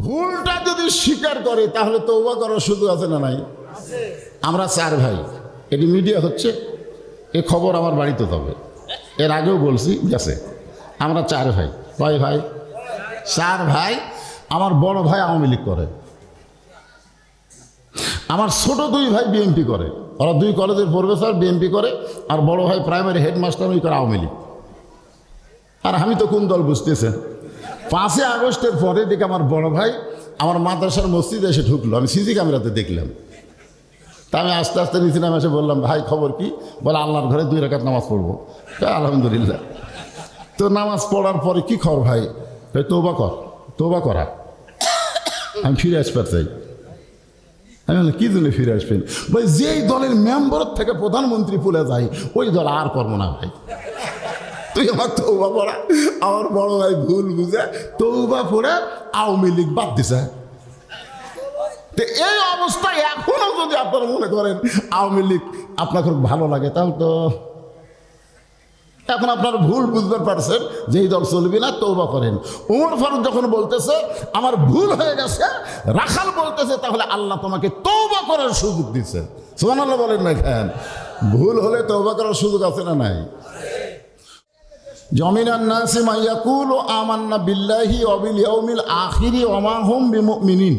ভুলটা যদি স্বীকার করে তাহলে তওবা করার সুযোগ আছে না নাই? আমরা চার ভাই, এটি মিডিয়া হচ্ছে, এ খবর আমার বাড়িতে তবে, এর আগেও বলছি গেছে। আমরা চার ভাই। কয় ভাই? চার ভাই। আমার বড় ভাই আওয়ামী লীগ করে, আমার ছোট দুই ভাই বিএনপি করে, ওরা দুই কলেজের প্রফেসর, বিএনপি করে। আর বড় ভাই প্রাইমারি হেডমাস্টার, ওই করে আওয়ামী লীগ। আর আমি তো কোন দল বুঝতেছেন? 5ই আগস্টের পরে দেখে আমার বড় ভাই আমার মাদ্রাসার মসজিদে এসে ঢুকলো, আমি সিসি ক্যামেরাতে দেখলাম। তা আমি আস্তে আস্তে নিচে নামে এসে বললাম, ভাই খবর কি? বলে আল্লাহর ঘরে 2 রাকাত নামাজ পড়বো। আলহামদুলিল্লাহ। তো নামাজ পড়ার পরে কি খবর ভাই? তওবা কর, তওবা করা, আমি ফিরে আসতে চাই। আমি বললাম, কী জন্য ফিরে আসবেন? ভাই যেই দলের মেম্বার থেকে প্রধানমন্ত্রী ভুলে যায়, ওই দল আর করবো না ভাই। তুই আমার তওবা পড়া। আমার বড় ভাই ভুল বুঝে তওবা পড়ে আওয়ামী লীগ বাদ দিছে। তো এই অবস্থায় এখনো যদি আপনারা মনে করেন আওয়ামী লীগ আপনাকে ভালো লাগে, তাহলে তো এখন আপনার ভুল বুঝতে পারছেন যে এই দল চলবে না, তওবা করেন। ওমর ফারুক যখন বলতেছে আমার ভুল হয়ে গেছে, রাখাল বলতেছে তাহলে আল্লাহ তোমাকে তওবা করার সুযোগ দিচ্ছে। সুবহানাল্লাহ বলেন না কেন? ভুল হলে তওবা করার সুযোগ আছে না নাই? জমিনান নাসি মা ইয়াকুলু আমান্না বিল্লাহি ওয়া বিল ইয়াউমিল আখিরি ওয়া মা হুম বিমুমিনিন।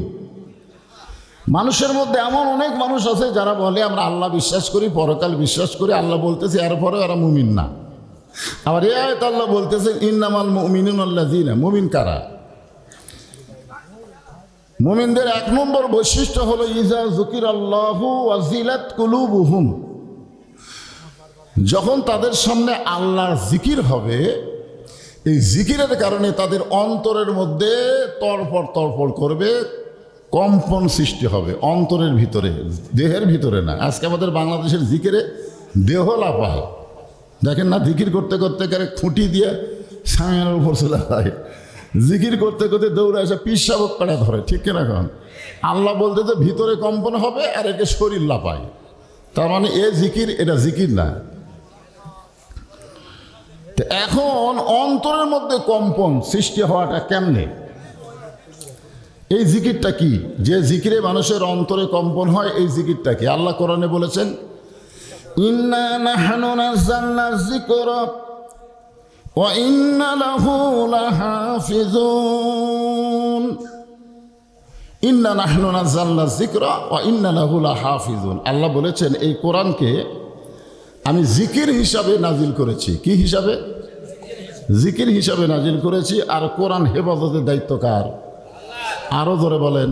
মানুষের মধ্যে এমন অনেক মানুষ আছে যারা বলে আমরা আল্লাহ বিশ্বাস করি, পরকাল বিশ্বাস করি, আল্লাহ বলতেছে এরপরে এরা মুমিন না। আবার এই আয়াত আল্লাহ বলতেছেন ইন্নামাল মুমিনুনা আল্লাযিনা, মুমিন কারা? মুমিনদের 1 নম্বর বৈশিষ্ট্য হলো ইজা যুকিরাল্লাহু ওয়াজিলাত কুলুবুহুম। যখন তাদের সামনে আল্লাহর জিকির হবে, এই জিকিরের কারণে তাদের অন্তরের মধ্যে তড়ফড় করবে, কম্পন সৃষ্টি হবে অন্তরের ভিতরে, দেহের ভিতরে না। আজকে আমাদের বাংলাদেশের জিকিরে দেহ লাফায়, দেখেন না? জিকির করতে করতে খুঁটি দিয়ে সামনের উপর চলে যায়, জিকির করতে করতে দৌড়ে আসে পিসাবক কাটা ধরে, ঠিক কিনা? এখন আল্লাহ বলতে যে ভিতরে কম্পন হবে আর একে শরীর লাফায়, তার মানে এ জিকির, এটা জিকির না। এখন অন্তরের মধ্যে কম্পন সৃষ্টি হওয়াটা কেমনে? এই জিকিরটা কি? যে জিকিরে মানুষের অন্তরে কম্পন হয়, এই জিকিরটা কি? আল্লাহ কোরআনে বলেছেন ইন্না নাহনু নাযালনা যিকরা ওয়া ইন্না লাহু লাহাফিজুন। ইন্না নাহনু নাযালনা যিকরা ওয়া ইন্না লাহু লাহাফিজুন। আল্লাহ বলেছেন এই কোরআনকে আমি জিকির হিসাবে নাজিল করেছি। কি হিসাবে? জিকির হিসাবে নাজিল করেছি। আর কোরআন হেফাজতের দায়িত্ব কার? আরো জোরে বলেন।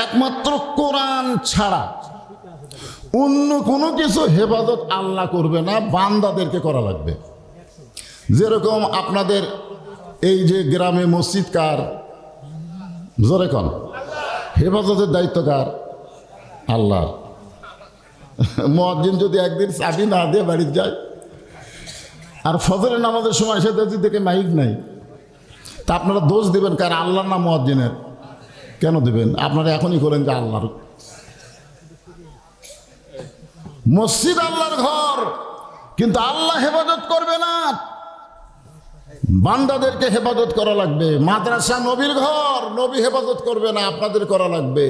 একমাত্র কোরআন ছাড়া অন্য কোনো কিছু হেফাজত আল্লাহ করবে না, বান্দাদেরকে করা লাগবে। যেরকম আপনাদের এই যে গ্রামে মসজিদ কার? জোরে কন। হেফাজতের দায়িত্ব কার? আল্লাহ। মুয়াজ্জিন যদি একদিন চাবি না দিয়ে বাড়ি যায়, আর ফজরের নামাজের সময় সে দেখে মাইক নাই, তা আপনারা দোষ দিবেন কার? আল্লাহর না মুয়াজ্জিনের? কেন দিবেন? আপনারা এখনই করেন যে আল্লাহর। মসজিদ আল্লাহর ঘর, কিন্তু আল্লাহ হেফাজত করবে না, বান্দাদেরকে হেফাজত করা লাগবে। মাদ্রাসা নবীর ঘর, নবী হেফাজত করবে না, আপনাদের করা লাগবে।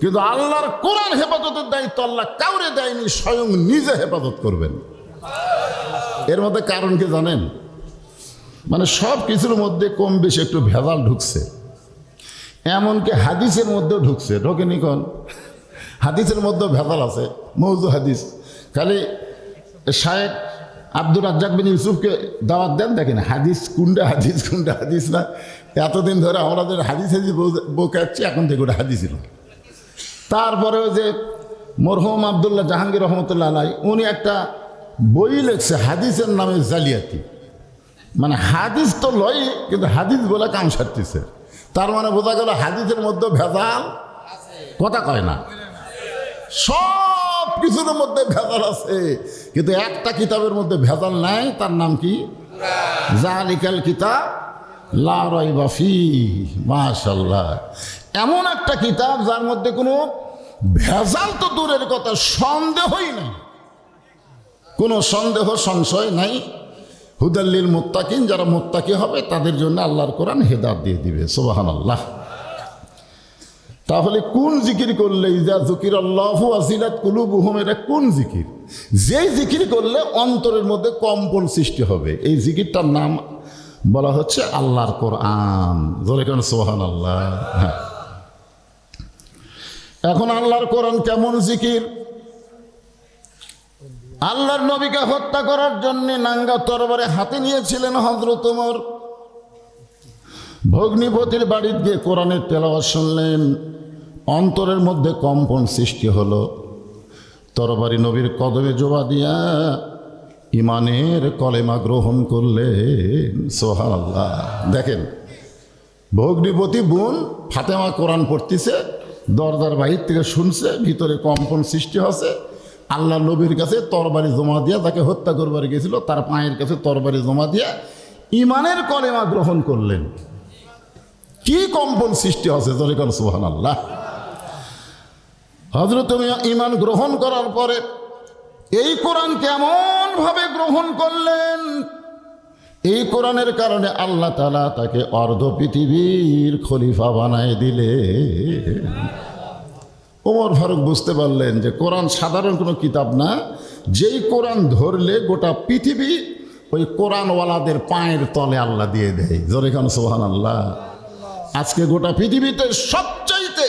কিন্তু আল্লাহর কোরআন হেফাজতের দায়িত্ব আল্লাহ কাউরে দেয়নি, স্বয়ং নিজে হেফাজত করবেন। এর মধ্যে কারণ কি জানেন? মানে সব কিছুর মধ্যে কম বেশি একটু ভেজাল ঢুকছে, এমনকি হাদিসের মধ্যেও ঢুকছে। ঢোকেনি? কোন হাদিসের মধ্যেও ভেজাল আছে, মৌজু হাদিস। খালি শায়েখ আব্দুর রাজ্জাক বিন ইউসুফকে দাওয়াত দেন, দেখেন হাদিস কোনটা হাদিস কোনটা হাদিস না। এতদিন ধরে আমাদের হাদিসে যে বোকাচ্ছি, এখন থেকে ওটা হাদিস ছিল। তারপরেও যে মরহুম আবদুল্লাহ জাহাঙ্গীর রহমতুল্লাহ আলাই, উনি একটা বই লিখছে হাদিসের নামে জালিয়াতি। মানে হাদিস তো লয়, কিন্তু হাদিস বলে কাম সারতেছে। তার মানে বোঝা গেল হাদিসের মধ্যে ভেজাল কথা কয় না, সব কিছুর মধ্যে ভেজাল আছে, কিন্তু একটা কিতাবের মধ্যে ভেজাল নাই। তার নাম কি? যালিকাল কিতাব লা রাইবা ফীহি। মাশাআল্লাহ, এমন একটা কিতাব যার মধ্যে কোনো ভেজাল তো দূরের কথা, সন্দেহই নাই, কোনো সন্দেহ সংশয় নাই। হুদাল্লিল মুত্তাকিন, যারা মুত্তাকি হবে তাদের জন্য আল্লাহর কোরআন হেদায়েত দিয়ে দিবে। সুবহানাল্লাহ। তাহলে কোন জিকির করলে ইজা যুকির আল্লাহু ওয়াজিলাত কুলুবুহুম, এটা কোন জিকির? যেই জিকির করলে অন্তরের মধ্যে কম্পন সৃষ্টি হবে, এই জিকিরটার নাম বলা হচ্ছে আল্লাহর কোরআন। জোরে কেন সুবহানাল্লাহ। হ্যাঁ, এখন আল্লাহর কোরআন কেমন জিকির? আল্লাহর নবীকে হত্যা করার জন্য নাঙ্গা তরবারে হাতে নিয়েছিলেন হযরত ওমর। ভগ্নিপতির বাড়িতে গিয়ে কোরআনের তেলাওয়াত শুনলেন, অন্তরের মধ্যে কম্পন সৃষ্টি হলো। তরবারি নবীর কদমে জোড়া দিয়া ইমানের কলেমা গ্রহণ করলেন। সুবহানাল্লাহ। দেখেন, ভগ্নিপতি বোন ফাতেমা কোরআন পড়তেছে, দরজার বাহির থেকে শুনছে, ভিতরে কম্পন সৃষ্টি হচ্ছে। আল্লাহ নবীর কাছে তরবারি জমা দিয়া, তাকে হত্যা করবার গেছিল, তার পায়ের কাছে তরবারি জমা দিয়া ইমানের কলেমা গ্রহণ করলেন। কি কম্পন সৃষ্টি হচ্ছে, জোরে কোন সুবহানাল্লাহ। হযরত ইমান গ্রহণ করার পরে এই কোরআন কেমন ভাবে গ্রহণ করলেন? এই কোরআনের কারণে আল্লাহ তাআলা তাকে অর্ধ পৃথিবীর খলিফা বানায় দিলেন। ওমর ফারুক বুঝতে পারলেন যে কোরআন সাধারণ কোনো কিতাব না, যেই কোরআন ধরলে গোটা পৃথিবী ওই কোরআনওয়ালাদের পায়ের তলে আল্লাহ দিয়ে দেয়। জোরে খান সুবহানাল্লাহ। আজকে গোটা পৃথিবীতে সবচাইতে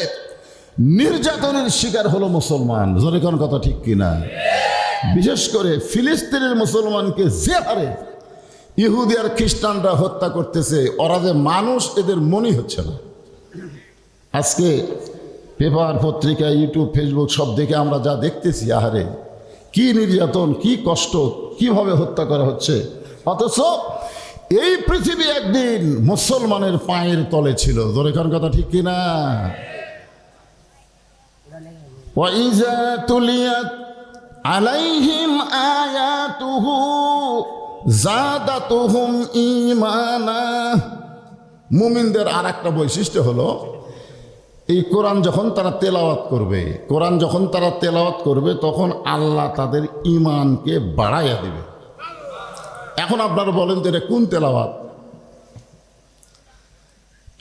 নির্যাতনের শিকার হলো মুসলমান। জোরে খান কথা ঠিক কিনা? বিশেষ করে ফিলিস্তিনের মুসলমানকে যে হারে ইহুদি আর খ্রিস্টানরা হত্যা করতেছে, ওরা যে মানুষ এদের মনেই হচ্ছে না। আজকে পেপার পত্রিকা, ইউটিউব, ফেসবুক সব দেখে আমরা যা দেখতেছি, আহারে কি নির্যাতন, কি কষ্ট, কিভাবে হত্যা করা হচ্ছে। অথচ এই পৃথিবী একদিন মুসলমানের পায়ের তলে ছিল। জোরে কোন কথা ঠিক কিনা? ওয়াইজা তুলিয়াত আলাইহিম আয়াতুহু যাদাতুহুম ঈমানা। মুমিনদের আর একটা বৈশিষ্ট্য হলো, এই কোরআন যখন তারা তেলাওয়াত করবে, তখন আল্লাহ তাদের ঈমানকে বাড়াইয়া দেবে। এখন আপনারা বলেন তো, এটা কোন তেলাওয়াত?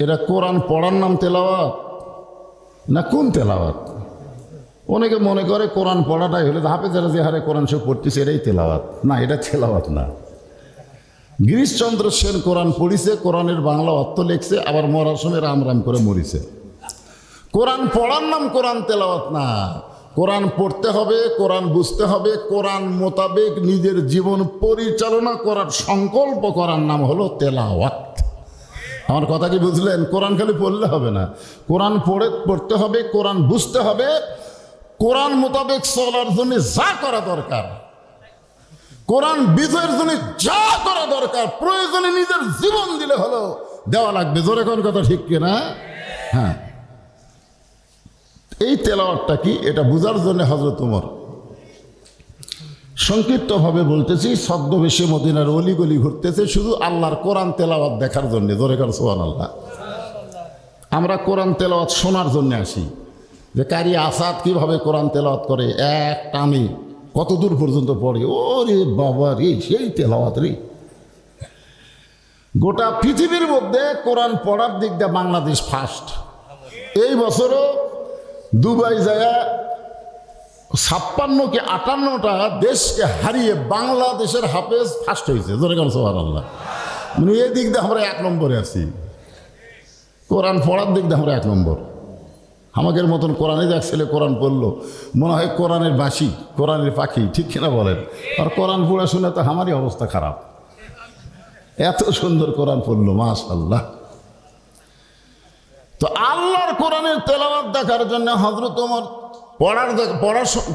এটা কোরআন পড়ার নাম তেলাওয়াত না কোন তেলাওয়াত? অনেকে মনে করে কোরআন পড়াটাই হলে হাফেজেরা যে হারে কোরআন সব পড়তেছে এটাই তেলাওয়াত। না, এটা তেলাওয়াত না। গিরিশচন্দ্র সেন কোরআন পড়িছে, কোরআনের বাংলা অর্থ লিখছে, আবার মরার সময় রাম রাম করে মরিছে। কোরআন পড়ার নাম কোরআন তেলাওয়াত না। কোরআন পড়তে হবে, কোরআন বুঝতে হবে, কোরআন মোতাবেক নিজের জীবন পরিচালনা করার সংকল্প করার নাম হলো তেলাওয়াত। আমার কথা কি বুঝলেন? কোরআন খালি পড়লে হবে না, কোরআন পড়তে হবে, কোরআন বুঝতে হবে, কোরআন মোতাবেক চলার জন্য যা করা দরকার, কোরআন বিজয়ের জন্য যা করা দরকার, প্রয়োজনে নিজের জীবন দিলে হলো দেওয়া লাগবে। জোরে কোন কথা ঠিক কিনা? হ্যাঁ, এই তেলাওয়াতটা কি এটা বুঝার জন্য হযরত ওমর, সংক্ষিপ্তভাবে বলতেছি, ছদ্মবেশে মদিনার অলিগলি ঘুরতেছে শুধু আল্লাহর কোরআন তেলাওয়াত দেখার জন্য। জোরে কার সুবহানাল্লাহ। আমরা কোরআন তেলাওয়াত শোনার জন্য আসি, যে কারি আসাদ কিভাবে কোরআন তেলাওয়াত করে, এক টানে কত দূর পর্যন্ত পড়ে। ওরে বাবা রে, সেই তেলাওয়াত রে। গোটা পৃথিবীর মধ্যে কোরআন পড়ার দিক দিয়ে বাংলাদেশ ফার্স্ট। এই বছরও দুবাই যায় 56 কি 58টা দেশকে হারিয়ে বাংলাদেশের হাফেজ ফার্স্ট হয়েছে। জোরে কারণ সুবহানাল্লাহ। মানে এই দিক দিয়ে আমরা 1 নম্বরে আছি, কোরআন পড়ার দিক দিয়ে আমরা 1 নম্বর। আমাদের মতন কোরআনে এক ছেলে কোরআন পড়লো, মনে হয় কোরআনের বাঁশি, কোরআনের পাখি, ঠিক কিনা বলেন? আর কোরআন পড়া শুনে তো আমারই অবস্থা খারাপ। এত সুন্দর কোরআন পড়লো, মাশাআল্লাহ। তো আল্লাহর কোরআনের তেলাওয়াত দেখার জন্য হযরত ওমর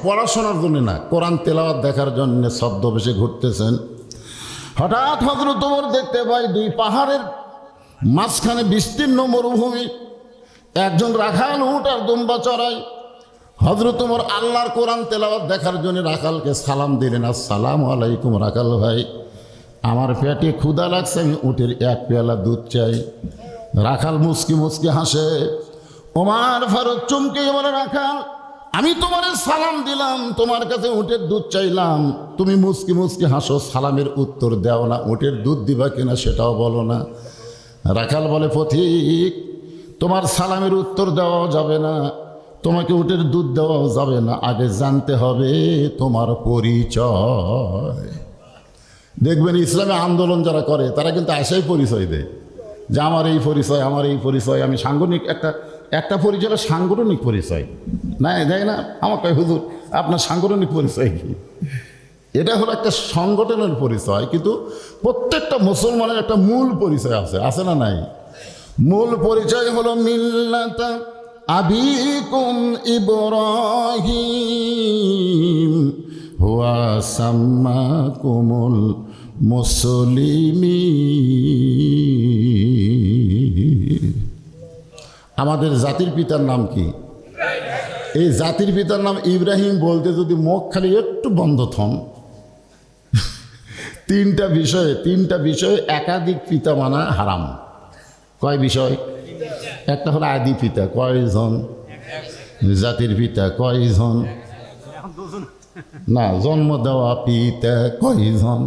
পড়াশোনার জন্য না, কোরআন তেলাওয়াত দেখার জন্য ছদ্মবেশে ঘুরতেছেন। হঠাৎ হযরত ওমর দেখতে পাই 2 পাহাড়ের মাঝখানে বিস্তীর্ণ মরুভূমি, একজন রাখাল উট আর দুম্বা চড়ায়। হযরত ওমর আল্লাহর কোরআন তেলাওয়াত দেখার জন্য রাখালকে সালাম দিলেন, আসসালামু আলাইকুম রাখাল ভাই, আমার পেটে ক্ষুধা লাগছে, আমি উটের 1 পেয়ালা দুধ চাই। রাখাল মুচকি মুচকি হাসে। ওমর ফারুক চমকে বলে, রাখাল, আমি তোমার সালাম দিলাম, তোমার কাছে উটের দুধ চাইলাম, তুমি মুচকি মুচকি হাসো, সালামের উত্তর দাও না, উটের দুধ দিবা কিনা সেটাও বলো না। রাখাল বলে, পথিক, তোমার সালামের উত্তর দেওয়াও যাবে না, তোমাকে উটের দুধ দেওয়াও যাবে না, আগে জানতে হবে তোমার পরিচয়। দেখবেন ইসলামে আন্দোলন যারা করে তারা কিন্তু আসাই পরিচয় দেয় যে আমার এই পরিচয়, আমার এই পরিচয়। আমি সাংগঠনিক একটা পরিচয় সাংগঠনিক পরিচয় না, দেয় না। আমার কয় হুজুর আপনার সাংগঠনিক পরিচয় কি? এটা হলো একটা সংগঠনের পরিচয়, কিন্তু প্রত্যেকটা মুসলমানের একটা মূল পরিচয় আছে না নাই? মূল পরিচয় হলো মিল্লাত আবিকুম ইব্রাহিম হুয়া সাম্মাকুমুল মুসলিমিন। আমাদের জাতির পিতার নাম কি? এই জাতির পিতার নাম ইব্রাহিম বলতে যদি মুখ খালি একটু বন্ধ থন, তিনটা বিষয়ে একাধিক পিতা মানা হারাম। কয় বিষয়? একটা হলো আদি পিতা, কয়জন? জাতির পিতা কয়জন? না, জন্ম দেওয়া পিতা কয়জন?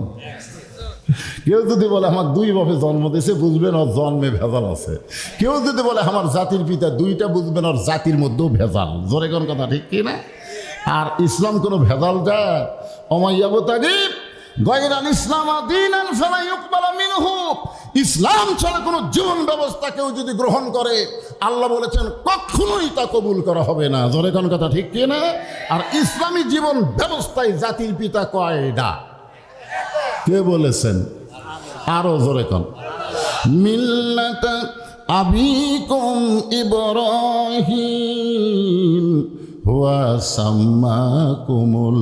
কেউ যদি বলে আমার দুই বাপে জন্ম দিয়েছে, বুঝবেন ওর জন্মে ভেজাল আছে। কেউ যদি বলে আমার জাতির পিতা দুইটা, বুঝবেন ওর জাতির মধ্যেও ভেজাল। জোরে কোন কথা, ঠিক কি না? আর ইসলাম কোনো ভেজাল যায়? ওমাইয়াবতাগিব গায়রাল ইসলাম দীনান ফালা ইউকবাল মিনহু। ইসলাম ছাড়া কোনো জীবন ব্যবস্থা কেউ যদি গ্রহণ করে, আল্লাহ বলেছেন কখনোই তা কবুল করা হবে না। জোরে কোন কথা, ঠিক কি না? আর ইসলামী জীবন ব্যবস্থায় জাতির পিতা কয়টা? কে বলেছেন? আরো জোরে কোন। মিল্লাত আবিকুম ইব্রাহিম হুয়া সাম্মাকুমুল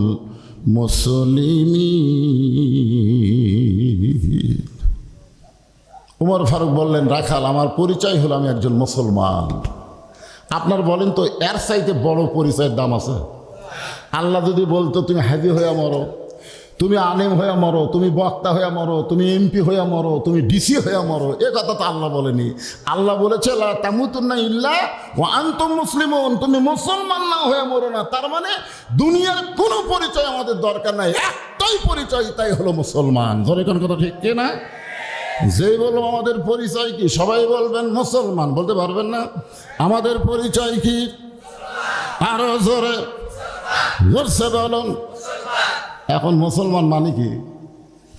মুসলিমিন। উমর ফারুক বললেন, রাখাল আমার পরিচয় হলো আমি একজন মুসলমান। আপনার বলেন তো এর চাইতে বড় পরিচয়ের দাম আছে? আল্লাহ যদি বলতো তুমি হাজি হয়ে মরো, তুমি আলেম হয়ে মরো, তুমি বক্তা হয়ে মরো, তুমি এমপি হয়ে মরো, তুমি ডিসি হয়ে মরো, এ কথা তো আল্লাহ বলেনি। আল্লাহ বলেছে লা তামুতুন্না ইল্লা ওয়া আনতুম মুসলিমুন, তুমি মুসলমান না হয়ে মরো না। তার মানে দুনিয়ার কোনো পরিচয় আমাদের দরকার নাই, একটাই পরিচয়, তাই হলো মুসলমান। ধরে কোন কথা, ঠিক কি না? যেই বলবো আমাদের পরিচয় কি, সবাই বলবেন মুসলমান, বলতে পারবেন না? আমাদের পরিচয় কি? আরো জোরে জোরসে বলুন। এখন মুসলমান মানে কি?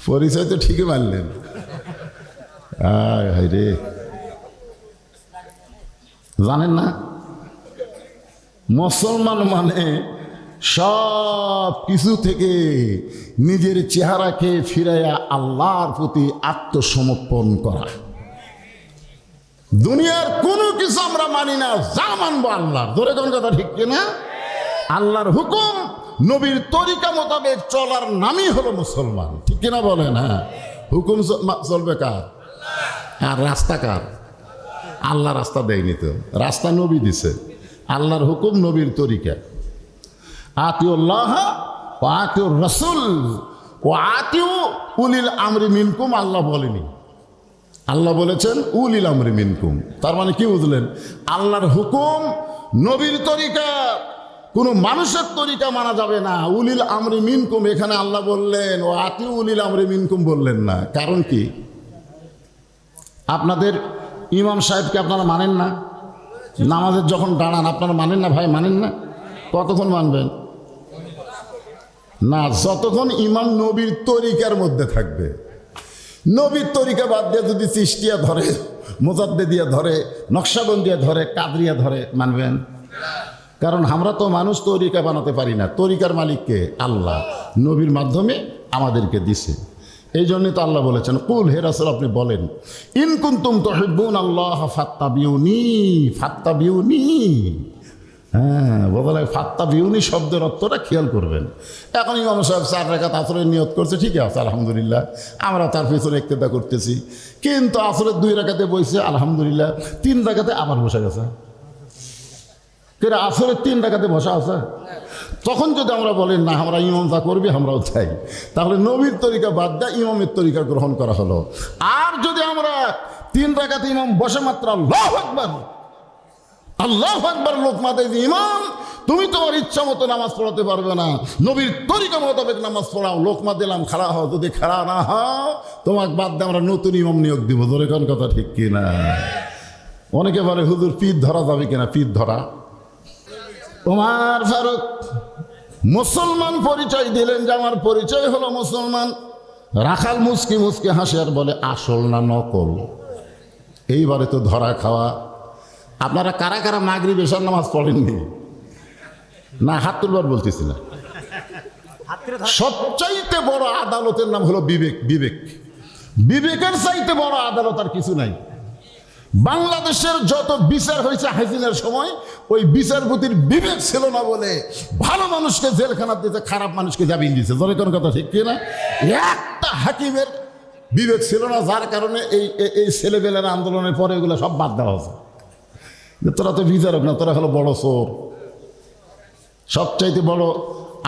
পরিচয় তো ঠিকই মানলেন। হায় রে, জানেন না মুসলমান মানে সব কিছু থেকে নিজের চেহারাকে ফিরাইয়া আল্লাহর প্রতি আত্মসমর্পণ করা। দুনিয়ার কোনো কিছু আমরা মানি না, যা মানবো আল্লাহর। ধরে কোন কথা, ঠিক কিনা? আল্লাহর হুকুম নবীর তরিকা মোতাবেক চলার নামই হলো মুসলমান, ঠিক কিনা বলেন? হ্যাঁ, হুকুম চলবে কার? আর রাস্তা কার? আল্লাহ রাস্তা দেয়নি তো, রাস্তা নবী দিছে। আল্লাহর হুকুম, নবীর তরিকা। আতিউল্লাহ ওয়া আতিউর রাসূল ওয়া আতিউ উলিল আমরি মিনকুম। আল্লাহ বলেনি, আল্লাহ বলেছেন উলিল আমরি মিনকুম। তার মানে কি বুঝলেন? আল্লাহর হুকুম, নবীর তরিকা, কোনো মানুষের তরিকা মানা যাবে না। উলিল আমরি মিনকুম এখানে আল্লাহ বললেন, ও আতি উলিল আমরি মিনকুম বললেন না। কারণ কি? আপনাদের ইমাম সাহেবকে আপনারা মানেন না? নামাজের যখন দাঁড়ান আপনারা মানেন না? ভাই মানেন না? কতক্ষণ মানবেন? না, যতক্ষণ ইমাম নবীর তরিকার মধ্যে থাকবে। নবীর তরিকা বাদ দিয়ে যদি চিশতিয়া ধরে, মোজাদ্দেদিয়া ধরে, নকশাবন্দিয়া ধরে, কাদরিয়া ধরে, মানবেন? কারণ আমরা তো মানুষ তরিকা বানাতে পারি না, তরিকার মালিককে আল্লাহ নবীর মাধ্যমে আমাদেরকে দিছে। এই জন্যই তো আল্লাহ বলেছেন, কুল হে রাসূল আপনি বলেন, ইন কুনতুম তুহিব্বুন আল্লাহ ফাত্তাবিউনি। ফাত্তাবিউনি, হ্যাঁ, বদলে ফাত্তাবিউনি শব্দের অর্থটা খেয়াল করবেন। এখন ইমাম সাহেব 4 রাকাত আসরের নিয়ত করছে, ঠিক আছে আলহামদুলিল্লাহ, আমরা তার পিছনে ইক্তেদা করতেছি। কিন্তু আসরের 2 রাকাতে বসে আলহামদুলিল্লাহ, 3 রাকাতে আবার বসে গেছে। কেন আসরের 3 রাকাতে বসা আছে? তখন যদি আমরা বলি না আমরা ইমাম যা করবি আমরাও চাই, তাহলে নবীর তরিকা বাদ দেয় ইমামের তরিকা গ্রহণ করা হলো। আর যদি আমরা 3 রাকাতে ইমাম বসে মাত্র আল্লাহু আকবার, আল্লাহু আকবার লোকমা দেয়, ইমাম তুমি তোমার ইচ্ছা মতো নামাজ পড়াতে পারবে না, নবীর তরিকা মোতাবেক নামাজ পড়াও। লোকমা দিলাম, খাড়া হও, যদি খাড়া না হও তোমাকে বাদ দিয়ে আমরা নতুন ইমাম নিয়োগ দিব। ধরে কোন কথা, ঠিক কি না? অনেকে বলে হুজুর পিঠ ধরা যাবে কিনা, পিঠ ধরা। ওমর ফারুক মুসলমান পরিচয় দিলেন যে আমার পরিচয় হলো মুসলমান। রাখাল মুসকি মুসকি হাসে আর বলে আসল না নকল? এইবারে তো ধরা খাওয়া। আপনারা কারা কারা মাগরিব এশার নামাজ পড়েননি? না, হাত তুলবার বলতেছি না। সবচাইতে বড় আদালতের নাম হলো বিবেক। বিবেক, বিবেকের চাইতে বড় আদালত আর কিছু নাই। বাংলাদেশের যত বিচার হয়েছে হাসিনার সময়, ওই বিচারপতির বিবেক ছিল না বলে ভালো মানুষকে জেলখানা দিতে, খারাপ মানুষকে জামিন দিয়েছে। ধরে কোন কথা ঠিক কিনা? একটা হাকিমের বিবেক ছিল না, যার কারণে এই ছেলেবেলার আন্দোলনের পরে এগুলো সব বাদ দেওয়া হয়েছে। তোরা তো বিচারক না, তোরা হলো বড় চোর। সবচাইতে বড়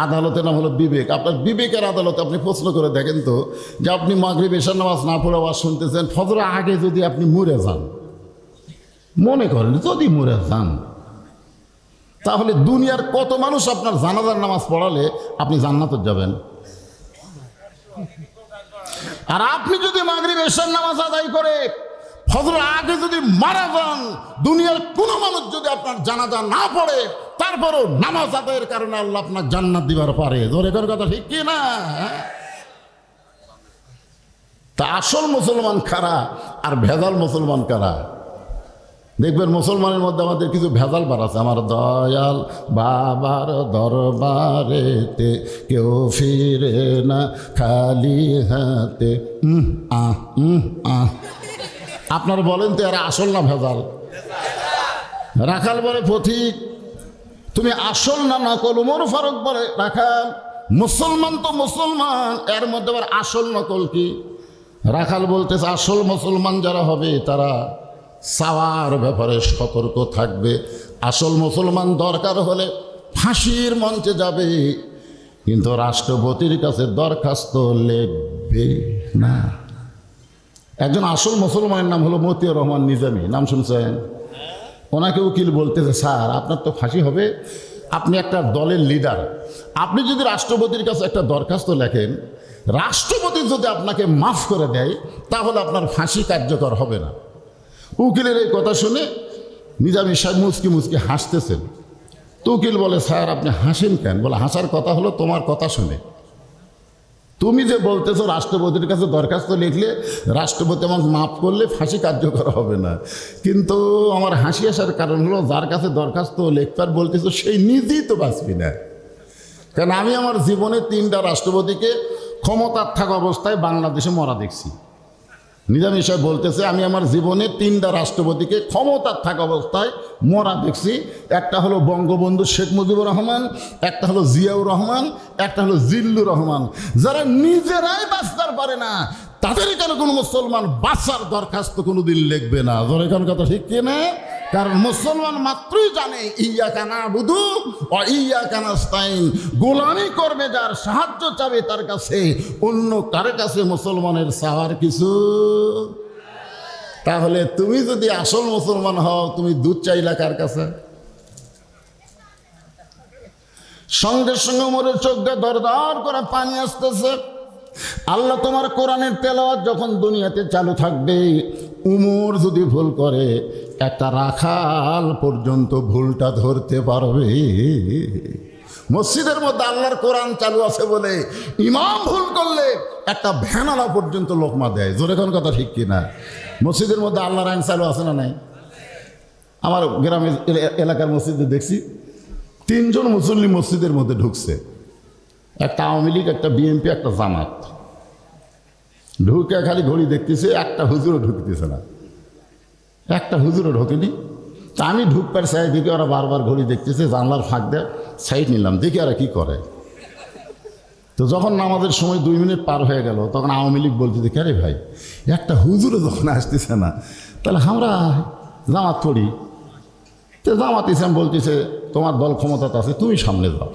আদালতের নাম হলো বিবেক। আপনার বিবেকের আদালতে আপনি প্রশ্ন করে দেখেন তো, যে আপনি মাগরিব এশার নামাজ না পড়ে আওয়াজ শুনতেছেন, ফজরের আগে যদি আপনি মরে যান, মনে করেন যদি মরে যান, তাহলে দুনিয়ার কত মানুষ আপনার জানাজার নামাজ পড়ালে আপনি জান্নাতে যাবেন? আর আপনি যদি মাগরিব এশার নামাজ আদায় করে ফজরের আগে যদি মারা যান, দুনিয়ার কোনো মানুষ যদি আপনার জানাজা না পড়ে, তারপরও নামাজ আদায়ের কারণে আল্লাহ আপনার জান্নাত দিবার পারে। ধরে কোন কথা ঠিক কি না? তা আসল মুসলমান কারা আর ভেজাল মুসলমান কারা? দেখবেন মুসলমানের মধ্যে আমাদের কিছু ভেজাল বার আছে। আমার দয়াল বাবার দরবারেতে কেউ ফিরে না খালি হাতে। আপনারা বলেন তো এরা আসল না ভেজাল? রাখাল বলে পথিক তুমি আসল না নকল? ওমর ফারুক বলে রাখাল মুসলমান তো মুসলমান, এর মধ্যে আবার আসল নকল কি? রাখাল বলতেছে আসল মুসলমান যারা হবে তারা চাওয়ার ব্যাপারে সতর্ক থাকবে। আসল মুসলমান দরকার হলে ফাঁসির মঞ্চে যাবে, কিন্তু রাষ্ট্রপতির কাছে দরখাস্ত লিখবে না। একজন আসল মুসলমানের নাম হলো মতিউর রহমান নিজামী, নাম শুনছেন? ওনাকে উকিল বলতেছে স্যার আপনার তো ফাঁসি হবে, আপনি একটা দলের লিডার, আপনি যদি রাষ্ট্রপতির কাছে একটা দরখাস্ত লেখেন, রাষ্ট্রপতি যদি আপনাকে মাফ করে দেয়, তাহলে আপনার ফাঁসি কার্যকর হবে না। উকিলের এই কথা শুনে নিজামী সাহেব মুচকি মুচকি হাসতেছেন। তো উকিল বলে স্যার আপনি হাসেন কেন? বলে হাসার কথা হলো তোমার কথা শুনে। তুমি যে বলতেছো রাষ্ট্রপতির কাছে দরখাস্ত লিখলে রাষ্ট্রপতি আমাকে মাফ করলে ফাঁসি কার্যকর হবে না, কিন্তু আমার হাসি আসার কারণ হলো যার কাছে দরখাস্ত লিখবার বলতেছো সেই নিজেই তো বাঁচবি না। কারণ আমি আমার জীবনে 3টা রাষ্ট্রপতিকে ক্ষমতার থাকা অবস্থায় বাংলাদেশে মরা দেখছি। নিজামী সাহেব বলতেছে আমি আমার জীবনে 3টা রাষ্ট্রপতিকে ক্ষমতার থাকা অবস্থায় মরা দেখছি। একটা হলো বঙ্গবন্ধু শেখ মুজিবুর রহমান, একটা হলো জিয়াউর রহমান, একটা হলো জিল্লুর রহমান। যারা নিজেরাই বাঁচতে পারে না, তাদের কেন কোনো মুসলমান বাঁচার দরখাস্ত কোনোদিন লিখবে না? ধরে কোন কথা ঠিক কিনা? কারণ মুসলমান মাত্রই জানে ইয়াকা নাবুদু ওয়া ইয়াকা নাস্তাইন, গোলামি করবে যার, সাহায্য চাবে তার কাছে, অন্য কার কাছে মুসলমানের চাওয়ার কিছু। তাহলে তুমি যদি আসল মুসলমান হও, তুমি দুধ চাইলা কার কাছে? সঙ্গে সঙ্গে ওমরের চোখ দিয়ে দরদর করে পানি আসতেছে। আল্লাহ তোমার কোরআনের তেলাওয়াত যখন দুনিয়াতে চালু থাকবে, উমর যদি ভুল করে, একটা রাখাল পর্যন্ত ভুলটা ধরতে পারবে। মসজিদের মধ্যে আল্লাহর কোরআন চালু আছে বলে ইমাম ভুল করলে একটা ভ্যানালা পর্যন্ত লোকমা দেয়। জোরে কোন কথা ঠিক কিনা? মসজিদের মধ্যে আল্লাহর আইন চালু আছে না নাই? আমার গ্রামের এলাকার মসজিদে দেখছি 3 জন মুসল্লি মসজিদের মধ্যে ঢুকছে, একটা আওয়ামী লীগ, একটা বিএনপি, একটা জামাত। ঢুকে খালি ঘড়ি দেখতেছে, একটা হুজুরও ঢুকতেছে না, একটা হুজুরও ঢোকেনি। তা আমি ঢুকবার চাই, দেখি ওরা বারবার ঘড়ি দেখতেছে, জানলার ফাঁক দেয়, সাইড নিলাম, দেখি ওরা কী করে। তো যখন নামাজের সময় 2 মিনিট পার হয়ে গেল, তখন আওয়ামী লীগ বলতে দেখি আরে ভাই একটা হুজুরও যখন আসতেছে না, তাহলে আমরা জামাত করি। তো জামাত ইসলাম বলতেছে তোমার দল ক্ষমতাতে আছে, তুমি সামনে যাও।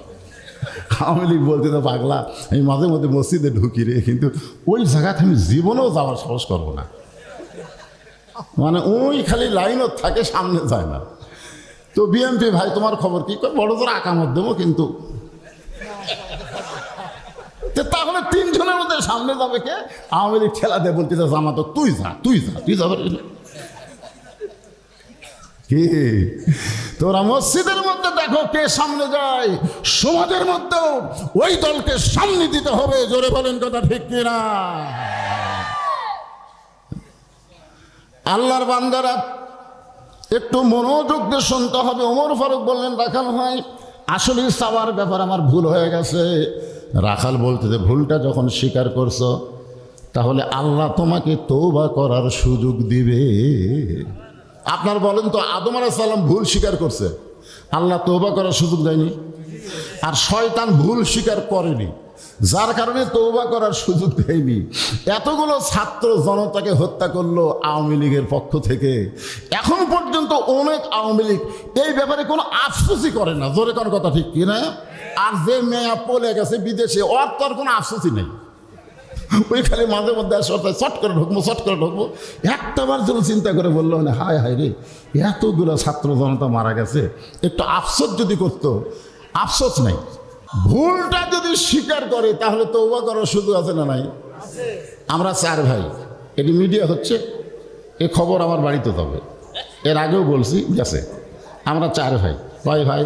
আওয়ামী লীগ বলতে তো পাগলা, আমি মাঝে মধ্যে মসজিদে ঢুকি রে, কিন্তু ওই জায়গাতে আমি জীবনেও যাওয়ার সাহস করবো না। মানে ওই খালি লাইনও থাকে, সামনে যায় না। তো বিএনপি ভাই তোমার খবর কি? বড় জোর আকামত দেবো, কিন্তু তাহলে 3 জনের মধ্যে সামনে যাবে কে? আওয়ামী লীগ ঠেলা দেয়, বলতেছে জামাত তুই যা, তুই যা, তুই যাবে। কি তোরা মসজিদের মধ্যে দেখো কে সামনে যায়, সমাজের মধ্যেও ওই দলকে সামনে দিতে হবে। জোরে বলেন কথা ঠিক কিনা? আল্লাহর বান্দারা একটু মনোযোগ দিয়ে শুনতে হবে। ওমর ফারুক বললেন, রাখাল ভাই আসলে চাওয়ার ব্যাপার আমার ভুল হয়ে গেছে। রাখাল বলতে যে ভুলটা যখন স্বীকার করছো তাহলে আল্লাহ তোমাকে তওবা করার সুযোগ দিবে। আপনার বলেন তো, আদম আলাইহিস সালাম ভুল স্বীকার করছে, আল্লাহ তওবা করার সুযোগ দেয়নি? আর শয়তান ভুল স্বীকার করেনি, যার কারণে তওবা করার সুযোগ দেয়নি। এতগুলো ছাত্র জনতাকে হত্যা করলো আওয়ামী লীগের পক্ষ থেকে, এখন পর্যন্ত অনেক আওয়ামী লীগ এই ব্যাপারে কোনো আফসোসই করে না। জোরে কোন কথা ঠিক কিনা? আর যে মেয়া পলে গেছে বিদেশে, ওর তো আর কোনো আফসোসই নেই। ওই খালি মাঝে মধ্যে চট করে ঢুকবো, চট করে ঢুকবো। একটাবার যেন চিন্তা করে বললো না, হায় হায় রে, এতগুলো ছাত্র জনতা মারা গেছে, একটু আফসোস যদি করতো। আফসোস নাই। ভুলটা যদি স্বীকার করে তাহলে তওবা করার সুযোগ আছে না নাই? আমরা 4 ভাই, এটি মিডিয়া হচ্ছে, এ খবর আমার বাড়িতে তবে, এর আগেও বলছি গেছে। আমরা 4 ভাই। কয় ভাই?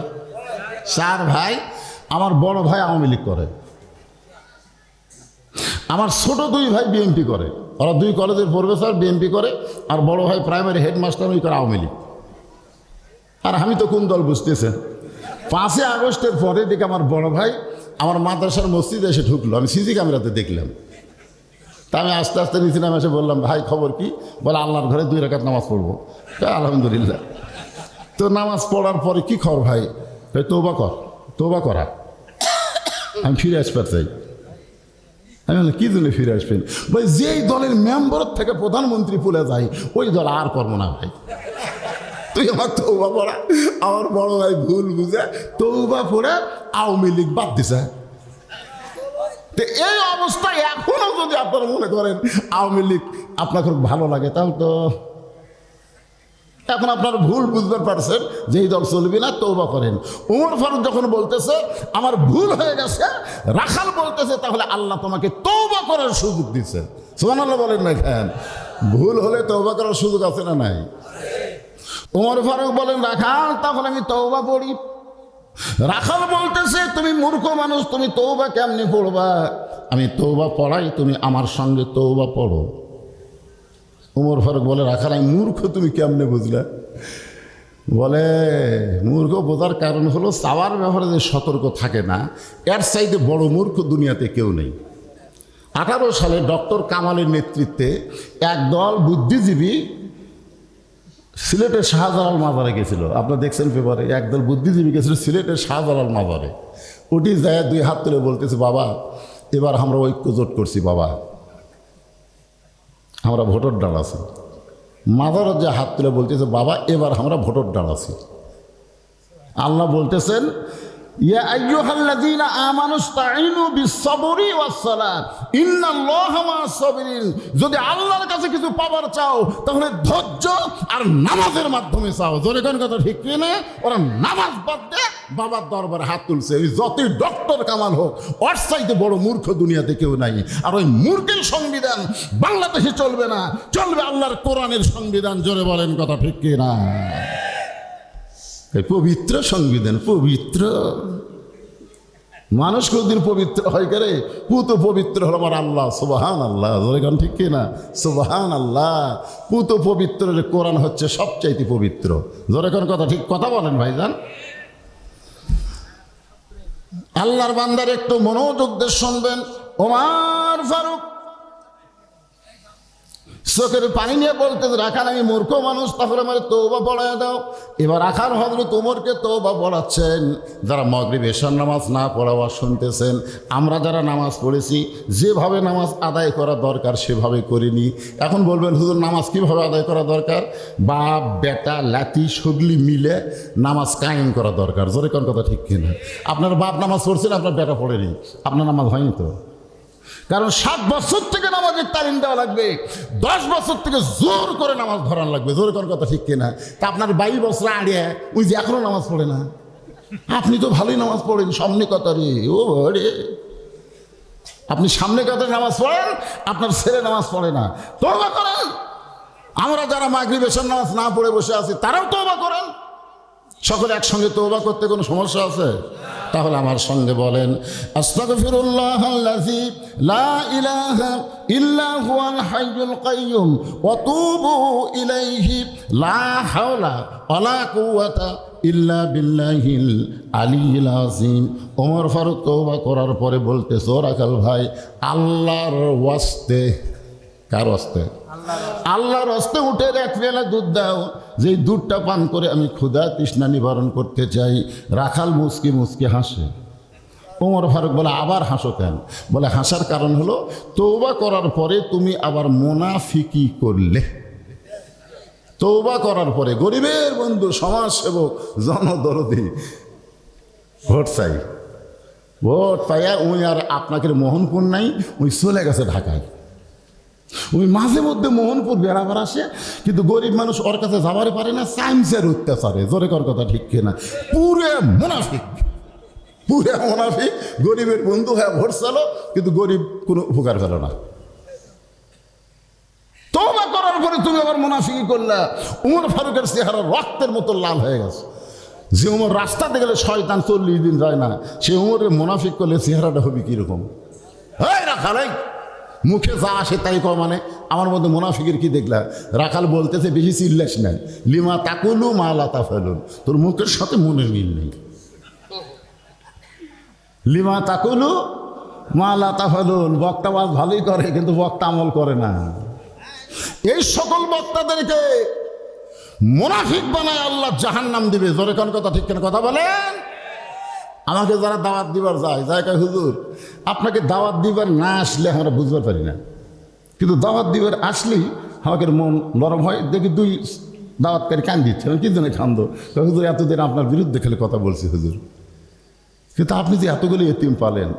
4 ভাই। আমার বড় ভাই আওয়ামী লীগ করে, আমার ছোট 2 ভাই বিএনপি করে। ওরা 2 কলেজের প্রফেসর, বিএনপি করে। আর বড় ভাই প্রাইমারি হেডমাস্টার, ওই করে আওয়ামী লীগ। আর আমি তো কোন দল বুঝতেছেন? 5 আগস্টের পরে দেখে আমার বড় ভাই আমার মাদ্রাসার মসজিদে এসে ঢুকলো, আমি সিসি ক্যামেরাতে দেখলাম। তা আমি আস্তে আস্তে নিচে নামে এসে বললাম, ভাই খবর কি? বলে আল্লাহর ঘরে 2 রাকাত নামাজ পড়বো। আলহামদুলিল্লাহ। তো নামাজ পড়ার পরে কি খবর ভাই? তওবা কর, তওবা করা। আমি ফিরে আসতে চাই। আমি বললাম, কি জন্য ফিরে আসবেন? ভাই যেই দলের মেম্বার থেকে প্রধানমন্ত্রী ভুলে যায়, ওই দল আর করবো না ভাই। তুই আমার তওবা পড়া। আমার বড় ভাই ভুল বুঝে তওবা পড়ে আওয়ামী লীগ বাদ দিছে। তো এই অবস্থায় এখনো যদি আপনারা মনে করেন আওয়ামী লীগ আপনার খুব ভালো লাগে, তাহলে তো এখন আপনার ভুল বুঝতে পারছেন যে এই দল চলবে না, তওবা করেন। ওমর ফারুক যখন বলতেছে আমার ভুল হয়ে গেছে, রাখাল বলতেছে তাহলে আল্লাহ তোমাকে তওবা করার সুযোগ দিচ্ছে। সুবহানাল্লাহ বলেন না কেন? ভুল হলে তওবা করার সুযোগ আছে না নাই? ওমর ফারুক বলেন, রাখাল তাহলে আমি তওবা পড়ি। রাখাল বলতেছে, তুমি মূর্খ মানুষ, তুমি তওবা কেমনে পড়বা? আমি তওবা পড়াই, তুমি আমার সঙ্গে তওবা পড়ো। ওমর ফারুক বলে, রাখাল আমি মূর্খ, তুমি কেমনে বুঝলা? বলে, মূর্খ বোঝার কারণ হলো চাওয়ার ব্যাপারে যে সতর্ক থাকে না, এর চাইতে বড় মূর্খ দুনিয়াতে কেউ নেই। 18 সালে ডক্টর কামালের নেতৃত্বে একদল বুদ্ধিজীবী সিলেটের শাহজালাল মাজারে গেছিল। আপনারা দেখছেন পেপারে, একদল বুদ্ধিজীবী গেছিল সিলেটের শাহজালাল মাজারে। ওটি যায় 2 হাত তুলে বলতেছে, বাবা এবার আমরা ঐক্য জোট করছি, বাবা আমরা ভোটার ডাল আছি। মাজারের যে হাত তুলে বলতেছে, বাবা এবার আমরা ভোটার ডাল আছি। আল্লাহ বলতেছেন, ইয়া আইয়ুহাল্লাযীনা আমানুস্তাঈনু বিস-সাবরি ওয়াস-সালাত ইন্নাল্লাহা মা'আস-সাবিরিন। যদি আল্লাহর কাছে কিছু পাবার চাও তাহলে ধৈর্য আর নামাজের মাধ্যমে চাও। জোরে কোন কথা ঠিক কি না? ওরা নামাজ বাদ দিয়ে বাবার দরবারে হাত তুলছে। ওই যতই ডক্টর কামাল হোক, ওর চাইতে বড় মূর্খ দুনিয়াতে কেউ নাই। আর ওই মূর্খের সংবিধান বাংলাদেশে চলবে না, চলবে আল্লাহর কোরআনের সংবিধান। জোরে বলেন কথা ঠিক কি না? এই পবিত্র সংবিধান, পবিত্র। মানুষ কোনদিন পবিত্র হয় করে? পুত পবিত্র হল আমার আল্লাহ। সুবহানাল্লাহ, জোরে ঠিক কিনা? সুবহানাল্লাহ। পুত পবিত্র কোরআন হচ্ছে সবচাইতে পবিত্র। জোরে কথা ঠিক কথা বলেন ভাইজান। আল্লাহর বান্দার একটু মনোযোগ দিয়ে শুনবেন। ওমর ফারুক চোখের পানি নিয়ে বলতে, রাখাল আমি মূর্খ মানুষ, তাহলে আমার তওবা পড়ায় দাও। এবার রাখাল হযরত ওমরকে তওবা পড়াচ্ছেন। যারা মাগরিব এশার নামাজ না পড়াওয়া শুনতেছেন, আমরা যারা নামাজ পড়েছি যেভাবে নামাজ আদায় করা দরকার সেভাবে করিনি। এখন বলবেন হুজুর নামাজ কীভাবে আদায় করা দরকার? বাপ বেটা লাতি সগলি মিলে নামাজ কায়েম করা দরকার। জোরে কোন কথা ঠিক কিনা? আপনার বাপ নামাজ পড়ছেন, আপনার বেটা পড়েনি, আপনার নামাজ হয়নি তো। কারণ 7 বছর থেকে নামাজের তালিম দেওয়া লাগবে, 10 বছর থেকে জোর করে নামাজ ধরান লাগবে। জোরে কোন কথা ঠিক কিনা? তা আপনার 22 বছর আড়িয়ে ওই যে এখনো নামাজ পড়ে না। আপনি তো ভালোই নামাজ পড়েন, সামনে কাতারে। ও রে, আপনি সামনে কাতারে নামাজ পড়েন, আপনার ছেলে নামাজ পড়ে না। তওবা করেন, আমরা যারা মাগরিব এশার নামাজ না পড়ে বসে আছি তারাও তওবা করেন। সকলে একসঙ্গে তওবা করতে কোনো সমস্যা আছে? তাহলে আমার সঙ্গে বলেন, আস্তাগফিরুল্লাহাল্লাযী লা ইলাহা ইল্লা হুয়াল হাইয়ুল কাইয়্যুম ওয়া তুবু ইলাইহি লা হাওলা ওয়ালা কুওয়াতা ইল্লা বিল্লাহিল আলিয়্যিল আযীম। ওমর ফারুক তওবা করার পরে বলতেছে, ও রাখাল ভাই, আল্লাহর ওয়াস্তে। কার ওয়াস্তে? আল্লাহর ওয়াস্তে উঠের এক পেয়ালা দুধ দাও, যেই দুধটা পান করে আমি ক্ষুধা তৃষ্ণা নিবারণ করতে চাই। রাখাল মুচকি মুচকি হাসে। ওমর ফারুক বলে, আবার হাসো কেন? বলে, হাসার কারণ হলো তওবা করার পরে তুমি আবার মুনাফিকি করলে। তওবা করার পরে গরিবের বন্ধু, সমাজসেবক, জনদরদি ভোট চাই, ভোট পাইয়া উনি আর আপনাকে মোহনপুর নাই, উনি চলে গেছে ঢাকায়। ওই মাঝে মধ্যে মোহনপুর বেড়াবার আসে, কিন্তু গরিব মানুষ ওর কাছে যাবারে পারে না, সাইন্সের অত্যাচারে। জোরে কর কথা ঠিক কিনা? পুরে মুনাফিক, পুরে মুনাফিক। গরিবের বন্ধু হ্যাঁ ভোট চালো, কিন্তু গরিব কোনো উপকার পেল না। তওবা করার পরে তুমি আবার মুনাফিকি করলা। উমর ফারুকের চেহারা রক্তের মতো লাল হয়ে গেছে। যে উমর রাস্তাতে গেলে শয়তান 40 দিন যায় না, সে উমরের মুনাফিক করলে চেহারাটা হবে কিরকম? এই রাখাল, মুখে যা আসে তাই কও, মানে আমার মধ্যে মুনাফিকের কি দেখলা? রাখাল বলতেছে, বেশি চিল্লাস নাই, লিমা তাকুলু মা লা তাফালুন। তোর মুখের সাথে মনের মিল নেই। লিমা তাকুলু মা লা তাফালুন। বক্তা বাজ ভালোই করে, কিন্তু বক্তা আমল করে না। এই সকল বক্তাদেরকে মুনাফিক বানায় আল্লাহ জাহান্নাম দিবে। জোরে কোন কথা ঠিক কেন? কথা বলেন। আমাকে যারা দাওয়াত দিবার যায় কয়, হুজুর আপনাকে দাওয়াত দিবার না আসলে আমরা বুঝতে পারি না, কিন্তু দাওয়াত দিবার আসলেই আমাকে মন নরম হয়। দেখি 2 দাওয়াতকারী কান দিচ্ছে, কি জন্য কান্দ? হুজুর এতদিন আপনার বিরুদ্ধে খেলে কথা বলছি হুজুর, কিন্তু আপনি যে এতগুলো এতিম পালেন।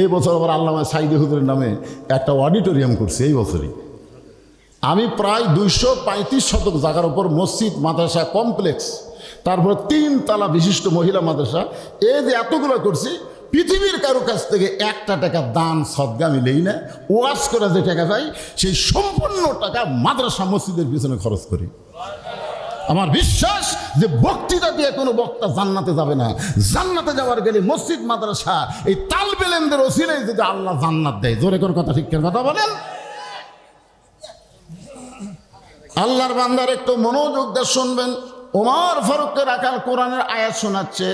এই বছর আবার আল্লামা সাইদি হুজুরের নামে একটা অডিটোরিয়াম করছে। এই বছরই আমি প্রায় 235 শতক জায়গার উপর মসজিদ, মাদ্রাসা কমপ্লেক্স, তারপর 3 তলা বিশিষ্ট মহিলা মাদ্রাসা, এই যে এতগুলো করছি, পৃথিবীর কারো কাছ থেকে 1 টাকা দান সদকা আমি নেই না। ওয়াজ করে যে টাকা পাই, সেই সম্পূর্ণ টাকা মাদ্রাসা মসজিদের পিছনে খরচ করি। আমার বিশ্বাস যে বক্তৃতা দিয়ে কোনো বক্তা জান্নাতে যাবে না। জান্নাতে যাওয়ার গেলে মসজিদ, মাদ্রাসা, এই তালবে ইলমের ওসিলায় যদি আল্লাহ জান্নাত দেয়। জোরে কোন কথা ঠিক কেন? কথা বলেন। আল্লাহর বান্দার একটু মনোযোগ দিয়ে শুনবেন। ওমর ফারুককে রাখাল কোরআনের আয়াত শোনাচ্ছে।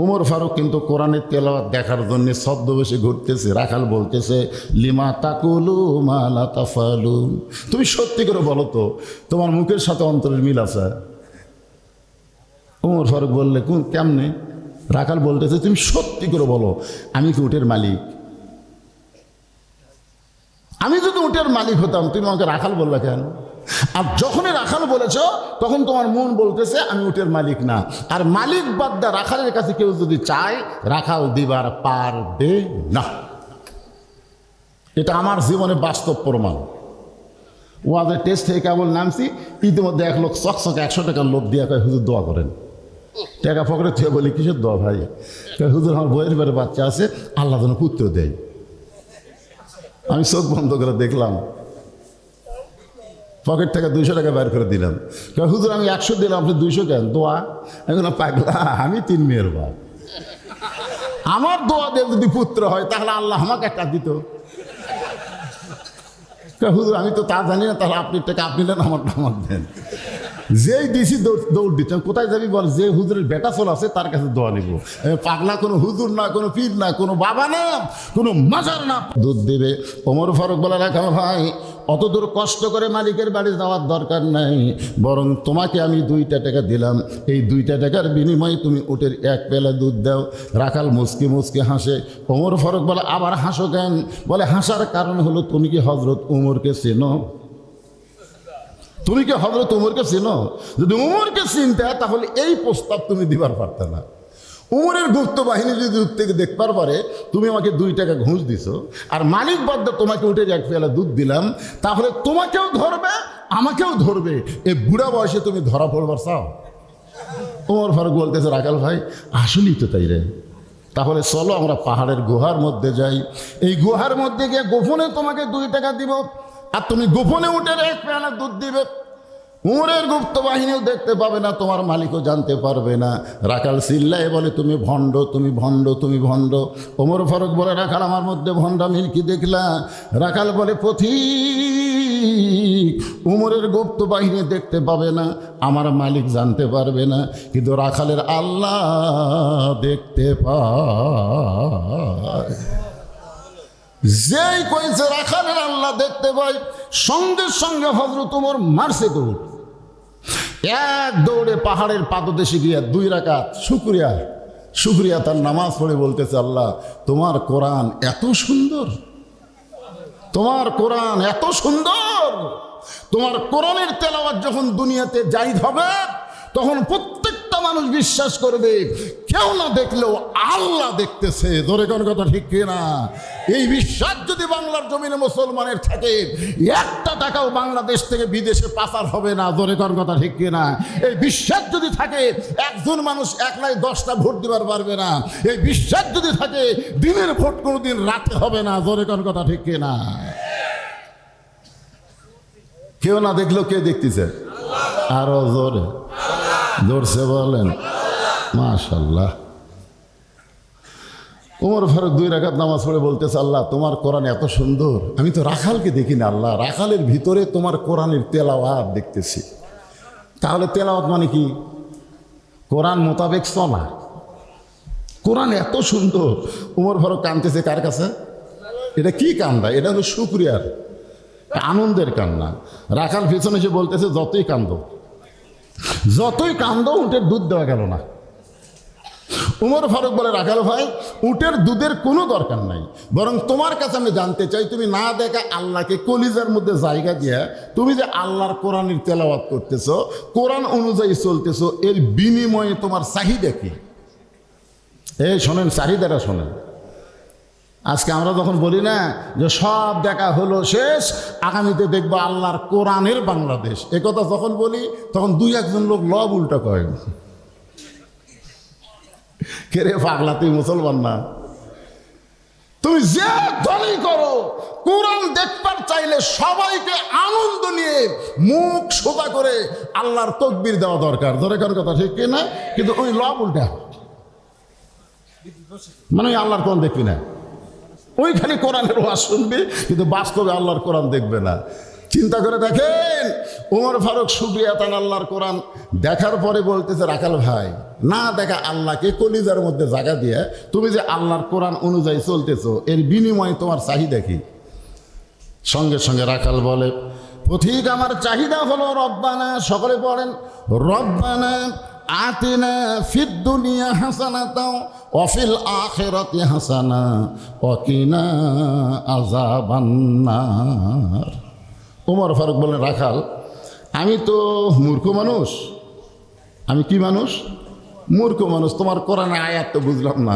ওমর ফারুক কিন্তু কোরআনের তেলাওয়াত দেখার জন্য ছদ্মবেশে ঘুরতেছে। রাখাল বলতেছে, লিমা তাকুলু মা লা তাফালুন। তুমি সত্যি করে বলো তো, তোমার মুখের সাথে অন্তরের মিল আছে? ওমর ফারুক বললে, কেমনে? রাখাল বলতেছে, তুমি সত্যি করে বলো, আমি কি উটের মালিক? আমি যদি উটের মালিক হতাম, তুমি আমাকে রাখাল বললে কেন? আর যখনই রাখাল বলেছ, তখন তোমার মন বলতেছে আমি উটের মালিক না। আর মালিক বাদ্দা রাখালের কাছে কেউ যদি চায়, রাখাল দিবার পারবে না। এটা আমার জীবনে বাস্তব প্রমাণ। ওয়াদের টেস্ট থেকে কেবল নামছি, ইতিমধ্যে এক লোক চকচকে 100 টাকার লোভ দিয়ে কয়, হুজুর দোয়া করেন। টাকা পকেটে থেকে বলি, কিসের দোয়া ভাই? হুজুর আমার বইয়ের বারে বাচ্চা আছে, আল্লাহ যেন পুত্র দেয়। আমি চোখ বন্ধ করে দেখলাম, পকেট থেকে 200 টাকা বের করে দিলাম। হুজুর আমি 100 দিলাম, আপনি 200 কেন? দোয়া। এখন পাগলা, আমি 3 মেয়ের বাপ, আমার দোয়া দিয়ে যদি পুত্র হয় তাহলে আল্লাহ আমাকে একটা দিত। হুজুর আমি তো তা জানি না, তাহলে আপনি টাকা আপনি দেন, আমার দেন। যেই দিছি দৌড় দিচ্ছেন। কোথায় যাবি বল? যে হুজুরের বেটা চল আছে তার কাছে দোয়া নিব। পাগলা কোনো হুজুর না, কোনো পীর না, কোনো বাবা না, কোনো মাজার না, দুধ দেবে। ওমর ফারুক বলে, রাখা ভাই, অত দূর কষ্ট করে মালিকের বাড়ি যাওয়ার দরকার নাই, বরং তোমাকে আমি 2টা টাকা দিলাম, এই 2টা টাকার বিনিময়ে তুমি উটের 1 পেলা দুধ দাও। রাখাল মুচকি মুচকি হাসে। ওমর ফারুক বলে, আবার হাসো কেন? বলে, হাসার কারণ হলো তুমি কি হযরত উমরকে চেনো? তুমি কি হযরত উমরকে চেনো? যদি উমরকে চিনতে তাহলে এই প্রস্তাব তুমি দিবার পারতে না। উমরের গুপ্ত বাহিনী যদি দূর থেকে দেখবার পারে তুমি আমাকে 2 টাকা ঘুষ দিছো, আর মালিক বাদ্দা তোমাকে উঠে 1 পেয়ালা দুধ দিলাম, তাহলে তোমাকেও ধরবে, আমাকেও ধরবে। এই বুড়া বয়সে তুমি ধরা পড়বার চাও? ওমর ফারুক বলতেছে, রাখাল ভাই আসলেই তো তাই রে। তাহলে চলো আমরা পাহাড়ের গুহার মধ্যে যাই। এই গুহার মধ্যে গিয়ে গোপনে তোমাকে 2 টাকা দিব, আর তুমি গোপনে উঠে 1 পেয়ালা দুধ দিবে। উমরের গুপ্ত বাহিনীও দেখতে পাবে না, তোমার মালিকও জানতে পারবে না। রাখাল চিল্লায় বলে, তুমি ভণ্ড, তুমি ভণ্ড, তুমি ভণ্ড। ওমর ফারুক বলে, রাখাল আমার মধ্যে ভণ্ডামির কি দেখলা? রাখাল বলে, পথিক, উমরের গুপ্ত বাহিনী দেখতে পাবে না, আমার মালিক জানতে পারবে না, কিন্তু রাখালের আল্লাহ দেখতে পায়। যেই কইছে রাখালের আল্লাহ দেখতে পায়, সঙ্গে সঙ্গে হযরত ওমর মারছে দৌড়। এক দৌড়ে পাহাড়ের পাদদেশে গিয়া 2 রাকাত শুকরিয়া তার নামাজ পড়ে বলতেছে, আল্লাহ তোমার কোরআন এত সুন্দর, তোমার কোরআন এত সুন্দর। তোমার কোরআনের তেলাওয়াত যখন দুনিয়াতে জায়েজ হবে, তখন প্রত্যেকটা মানুষ বিশ্বাস করবে কেউ না দেখলেও আল্লাহ দেখতেছে। ধরে কোন কথা ঠিক কিনা? এই বিশ্বাস যদি বাংলার জমিনে মুসলমানের থাকে, 1 টাকাও বাংলাদেশ থেকে বিদেশে পাচার হবে না। ধরে কোন কথা ঠিক কিনা? এই বিশ্বাস যদি থাকে, একজন মানুষ একলাই 10টা ভোট দিবার পারবে না। এই বিশ্বাস যদি থাকে, দিনের ভোট কোনোদিন রাতে হবে না। ধরে কোন কথা ঠিক কিনা? কেউ না দেখলেও কে দেখতেছে? আরো জোরে ধরছে বলেন মাশাআল্লাহ। ওমর ফারুক 2 রাকাত নামাজ পড়ে বলতেছে, আল্লাহ তোমার কোরআন এত সুন্দর, আমি তো রাখালকে দেখি না, আল্লাহ রাখালের ভিতরে তোমার কোরআনের তেলাওয়াত দেখতেছি। তাহলে তেলাওয়াত মানে কি? কোরআন মোতাবেক চলা। কোরআন এত সুন্দর। ওমর ফারুক কাঁদতেছে কার কাছে? এটা কি কান্দা? এটা হলো শুকরিয়ার, আনন্দের কান্না। রাখাল পিছনে এসে বলতেছে, যতই কান্দো উটের দুধ দেওয়া গেল না। উমর ফারুক বলে, রাখাল ভাই, উটের দুধের কোনো দরকার নাই, বরং তোমার কাছে আমি জানতে চাই, তুমি না দেখা আল্লাহকে কলিজার মধ্যে জায়গা দিয়া তুমি যে আল্লাহর কোরআনের তেলাওয়াত করতেছো, কোরআন অনুযায়ী চলতেছো, এর বিনিময়ে তোমার চাহিদা কি? এই শোনেন, চাহিদাটা শোনেন। আজকে আমরা যখন বলি না যে সব দেখা হলো শেষ, আগামীতে দেখবো আল্লাহর কোরআনের বাংলাদেশ, একথা যখন বলি তখন 2-1 লোক লব উল্টা কয়, কে রে পাগলা, তুই মুসলমান না? তুমি যে দলই করো, কোরআন দেখবার চাইলে সবাইকে আনন্দ নিয়ে মুখ সোজা করে আল্লাহর তাকবীর দেওয়া দরকার। ধরে কার কথা ঠিক কিনা? কিন্তু ওই লব উল্টা, মানে আল্লাহর কোরআন দেখবি না, ওই খালি কোরআনের ওয়াজ শুনবে, কিন্তু বাস্তবে আল্লাহর কোরআন দেখবে না। চিন্তা করে দেখেন, ওমর ফারুক শুকরিয়া তান আল্লাহর কোরআন দেখার পরে বলতেছে, রাখাল ভাই, না দেখা আল্লাহকে কলিজার মধ্যে জায়গা দিয়ে তুমি যে আল্লাহর কোরআন অনুযায়ী চলতেছো, এর বিনিময়ে তোমার চাহিদা কি? সঙ্গে সঙ্গে রাখাল বলে, পথিক আমার চাহিদা হলো রব্বানা, সকলে পড়েন, রব্বানা আতিনা ফিদ দুনিয়া হাসানাতাও ওয়া ফিল আখিরাতি হাসানা ওয়া কিনা আযাবান্নার। ওমর ফারুক বলেন, রাখাল আমি তো মূর্খ মানুষ। আমি কি মানুষ? মূর্খ মানুষ। তোমার কোরআনে আয়াত তো বুঝলাম না।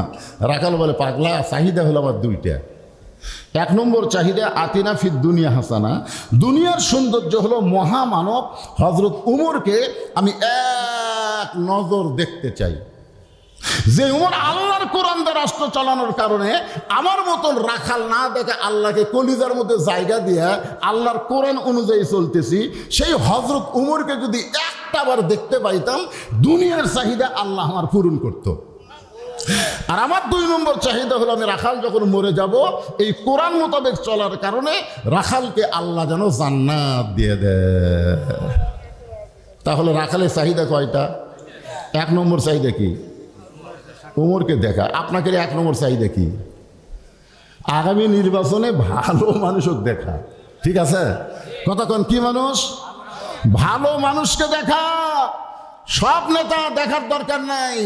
রাখাল বলে, পাগলা, চাহিদা হলো আমার 2টা। 1 নম্বর চাহিদা আতিনা ফিদ দুনিয়া হাসানা, দুনিয়ার সৌন্দর্য হলো মহামানব হযরত উমরকে আমি এক নজর দেখতে চাই। যে উমর আল্লাহর কোরআন দিয়ে রাষ্ট্র চালানোর কারণে আমার মতন রাখাল না দেখে আল্লাহকে কলিজার মধ্যে জায়গা দিয়ে আল্লাহর কোরআন অনুযায়ী চলতেছি, সেই হযরত উমরকে যদি একটাবার দেখতে পাইতাম, দুনিয়ার চাহিদা আল্লাহ আমার পূরণ করত। আর আমার 2 নম্বর চাহিদা হলো, আমি রাখাল যখন মরে যাব, এই কোরআন মোতাবেক চলার কারণে রাখালকে আল্লাহ যেন জান্নাত দিয়ে দেয়। তাহলে রাখালের চাহিদা কয়টা? 1 নম্বর চাহিদা কি? উমরকে দেখা। আপনাকে 1 নম্বর চাহিদা কি? আগামী নির্বাচনে ভালো মানুষক দেখা। ঠিক আছে? কতক্ষণ কি মানুষ? ভালো মানুষকে দেখা। সব নেতা দেখার দরকার নাই।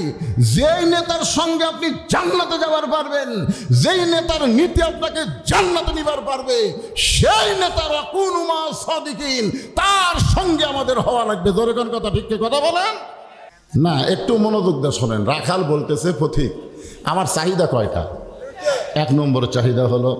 যেই নেতার সঙ্গে আপনি জান্নাতে যাবার পারবেন, যেই নেতার নীতি আপনাকে জান্নাতে নিবার পারবে, সেই নেতার আকুনুমা সাদিকিন, তার সঙ্গে আমাদের হওয়া লাগবে। জোরে কোন কথা, ঠিক কথা বলেন না? একটু মনোযোগ দিয়ে শোনেন। রাখাল বলতেছে, পথিক আমার চাহিদা কয়টা? 1 নম্বর চাহিদা হলো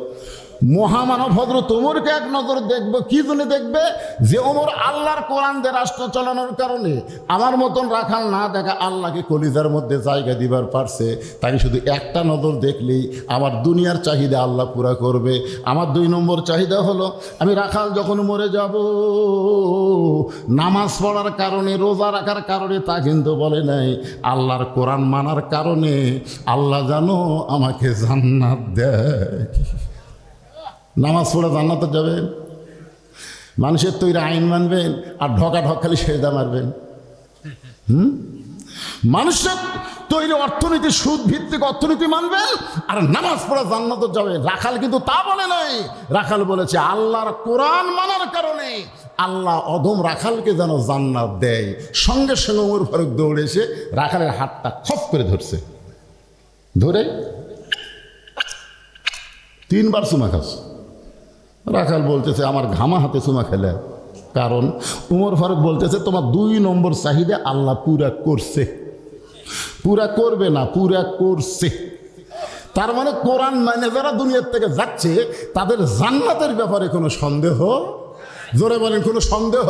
মহামানব হযরত ওমরকে এক নজর দেখবে, কি জন্য দেখবে? যে ওমর আল্লাহর কোরআন দিয়ে রাষ্ট্র চালানোর কারণে আমার মতন রাখাল না দেখা আল্লাহকে কলিজার মধ্যে জায়গা দিবার পারছে। তাই শুধু একটা নজর দেখলেই আমার দুনিয়ার চাহিদা আল্লাহ পুরা করবে। আমার 2 নম্বর চাহিদা হলো, আমি রাখাল যখন মরে যাব, নামাজ পড়ার কারণে, রোজা রাখার কারণে তা কিন্তু বলে নাই, আল্লাহর কোরআন মানার কারণে আল্লাহ জানো আমাকে জান্নাত দেয়। নামাজ পড়ে জান্নাতে যাবেন, মানুষের তৈরি আইন মানবেন আর ঢকা খালি সেজদা মারবেন। মানুষের তৈরি অর্থনীতি, সুদ ভিত্তিক অর্থনীতি মানবেন আর নামাজ পড়ে জান্নাতে যাবেন। রাখাল কিন্তু তা বলে নাই, রাখাল বলেছে আল্লাহর কোরআন মানার কারণে আল্লাহ অদম রাখালকে যেন জান্নাত দেয়। সঙ্গে সঙ্গে ওমর ফারুক দৌড়ে এসে রাখালের হাতটা খপ করে ধরছে, ধরে 3 বার চুমা খাচ্ছে। রাখাল বলতেছে আমার ঘামা হাতে চুমা খেলে, কারণ ওমর ফারুক বলতেছে তোমার 2 নম্বর চাহিদা আল্লাহ পুরা করছে, পুরা করবে না, পুরা করছে। তার মানে কোরআন মানে যারা দুনিয়ার থেকে যাচ্ছে তাদের জান্নাতের ব্যাপারে কোনো সন্দেহ, জোরে বলেন কোনো সন্দেহ?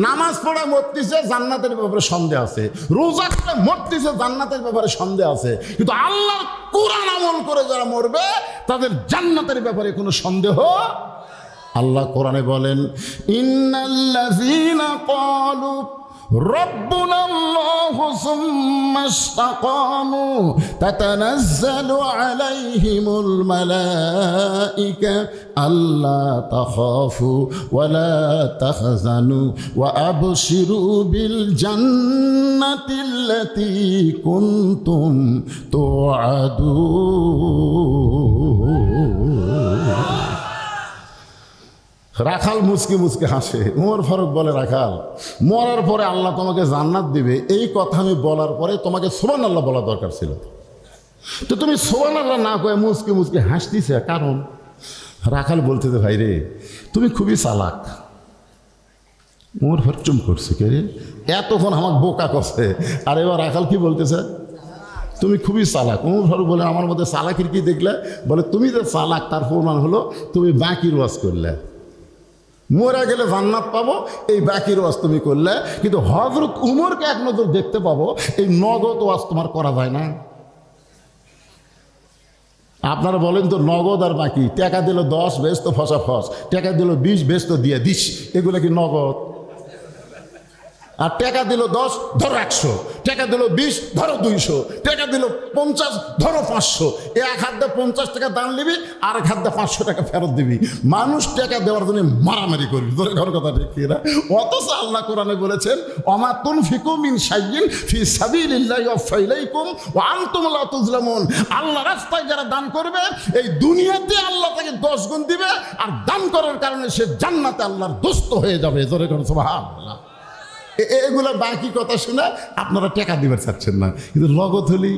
নামাজ পড়া মরতেছে, জান্নাতের ব্যাপারে সন্দেহ আছে। রোজা করে মরতেছে, জান্নাতের ব্যাপারে সন্দেহ আছে। কিন্তু আল্লাহর কোরআন আমল করে যারা মরবে তাদের জান্নাতের ব্যাপারে কোনো সন্দেহ। আল্লাহ কোরআনে বলেন, ইন্নাল্লাযীনা ক্বালু ربنا الله ثم استقاموا تتنزل عليهم الملائكة ألا تخافوا ولا تحزنوا وأبشروا بالجنة التي كنتم توعدون। রাখাল মুচকি মুচকি হাসে। ওমর ফারুক বলে, রাখাল মরার পরে আল্লাহ তোমাকে জান্নাত দিবে, এই কথা আমি বলার পরে তোমাকে সুবহানাল্লাহ বলা দরকার ছিল, তো তুমি সুবহানাল্লাহ না কয়ে মুচকি মুচকি হাসতিছে কারণ? রাখাল বলতেছে ভাই রে তুমি খুবই চালাক। ওমর ফারুক চুপ করছে, কে রে এতক্ষণ আমাকে বোকা করছে, আর এবার রাখাল কি বলতেছে? তুমি খুবই চালাক। ওমর ফারুক বলে আমার মধ্যে চালাকির কি দেখলে? বলে তুমি যে চালাক তার প্রমাণ হলো তুমি বাকির ওয়াজ করলে, মরে গেলে জান্নাত পাবো, এই বাকির ওয়াজ তুমি করলে। কিন্তু হযরত উমরকে এক নজর দেখতে পাবো, এই নগদ ওয়াজ তোমার করা যায় না। আপনারা বলেন তো নগদ আর বাকি, টাকা দিল 10 বেশ তো ফসা ফস, টাকা দিল 20 বেশ তো দিয়ে দিস, এগুলো কি নগদ? আর টাকা দিল 10 ধরো 100, টাকা দিল 20 ধরো 200, টাকা দিল 50 ধরো 500, এক হাত দিয়ে 50 টাকা দান নিবি, আর এক হাত দিয়ে 500 টাকা ফেরত দিবি। মানুষ টাকা দেওয়ার জন্য মারামারি করবি, ধরে ঘর কথা ঠিক না? অথচ আল্লাহ কোরআনে বলেছেন, ওমা তুনফিকু মিন শাইইন ফি সাবিলিল্লাহি ইউওয়াফা ইলাইকুম ওয়া আনতুম লা তুজলামুন। আল্লাহ রাস্তায় যারা দান করবে এই দুনিয়াতে আল্লাহ তাকে 10 গুণ দিবে, আর দান করার কারণে সে জান্নাতে আল্লাহর দোস্ত হয়ে যাবে। ধরে ঘর সুবহানাল্লাহ। এগুলো বাকি কথা শুনে আপনারা টাকা দিবার চাচ্ছেন না, কিন্তু নগদ হলি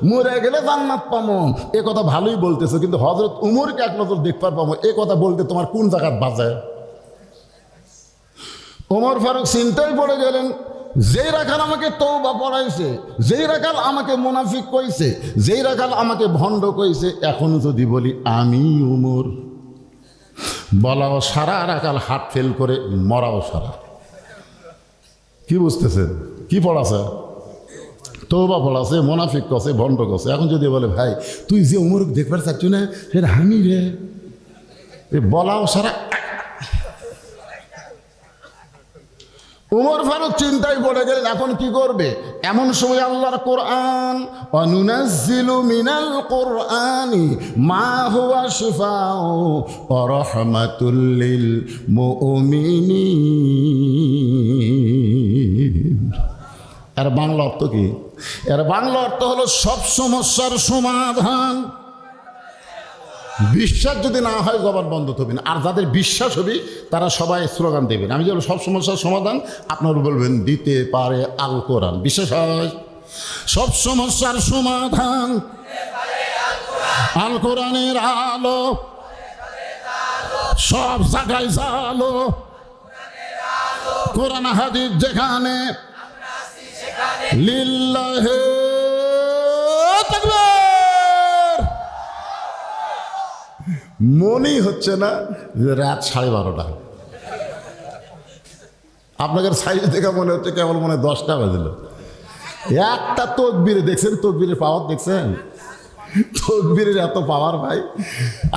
মরে গেলে জান্নাত পাবো, এ কথা ভালোই বলতেছো, কিন্তু হযরত উমরকে এক নজর দেখবার পাবো, এ কথা বলতে তোমার কোন জায়গায় বাজায়? ওমর ফারুক চিন্তায় পড়ে গেলেন, যেই রাখাল আমাকে তওবা পড়াইছে, যেই রাখাল আমাকে মুনাফিক কইছে, যেই রাখাল আমাকে ভণ্ড কইছে, এখন যদি বলি আমি উমর, বলাও সারা, রাখাল হাত ফেল করে মরাও সারা। কি বুঝতেছেন? কি পড়াছে? তওবা পড়াছে, মুনাফিক কছে, ভণ্ড কছে। এখন যদি বলে ভাই তুই যে উমর দেখবার চাচ্ছ না সেটা আমি রে, বলাও সারা। উমর ফারুক চিন্তায় পড়ে গেলেন, এখন কি করবে? এমন সময় আল্লাহর কোরআন, অনুনাজ্জিলু মিনাল কোরআনি মা হুয়া শিফাউ ওয়া রাহমাতুল লিল মুমিনিন। এর বাংলা অর্থ কি? এর বাংলা অর্থ হলো সব সমস্যার সমাধান। বিশ্বাস যদি না হয় জবান বন্ধ হবে না, আর যাদের বিশ্বাস হবে তারা সবাই স্লোগান দেবেন। আমি যেন সব সমস্যার সমাধান, আপনারা বলবেন দিতে পারে আল কোরআন। বিশ্বাস হয় সব সমস্যার সমাধান আল কোরআনের আলো, সব জায়গায় জালো কোরআন হাদিস যেখানে লিল্লাহি তাকবীর। মনেই হচ্ছে না যে রাত 12:30। আপনাদের সাইজ দেখে মনে হচ্ছে কেবল মনে হয় 10টা বাজল। একটা তকবীরে দেখছেন, তকবীরের পাওয়ার দেখছেন? তকবীরের এত পাওয়ার ভাই।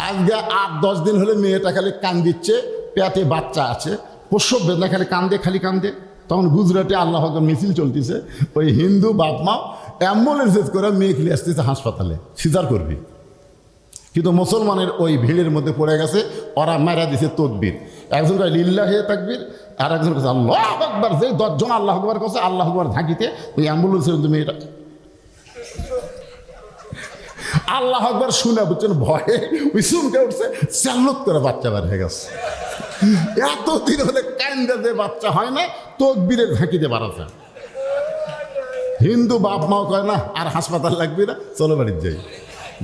আজকে 8-10 দিন হলে মেয়েটা খালি কান দিচ্ছে, পেটে বাচ্চা আছে, প্রসব বেদনা, খালি কান্দে। তখন গুজরাটে আল্লাহ আকবার মিছিল চলতেছে, ওই হিন্দু বাপ মা অ্যাম্বুলেন্স করে মেয়ে খেলে আসতেছে হাসপাতালে, সিজার করবি। কিন্তু মুসলমানের ওই ভিড়ের মধ্যে পড়ে গেছে, ওরা মারা দিছে তকবীর। একজন কয় লিল্লাহি তাকবীর, আর একজন কাছে আল্লাহু আকবার। যে 10 জন আল্লাহু আকবার কাছে আল্লাহু আকবার ধাকিতে ওই অ্যাম্বুলেন্সের মধ্যে মেয়েটা আল্লাহু আকবার শুনে বুঝছেন ভয়ে ওই চমকে উঠছে, চাল্লুক করে বাচ্চা বের হয়ে গেছে। এতদিন হলে কান্দে যে বাচ্চা হয় না, তকবীরের ধাকিতে বাড়াছে। হিন্দু বাপ মাও কয় না আর হাসপাতাল লাগবে না, চলো বাড়ির যাই।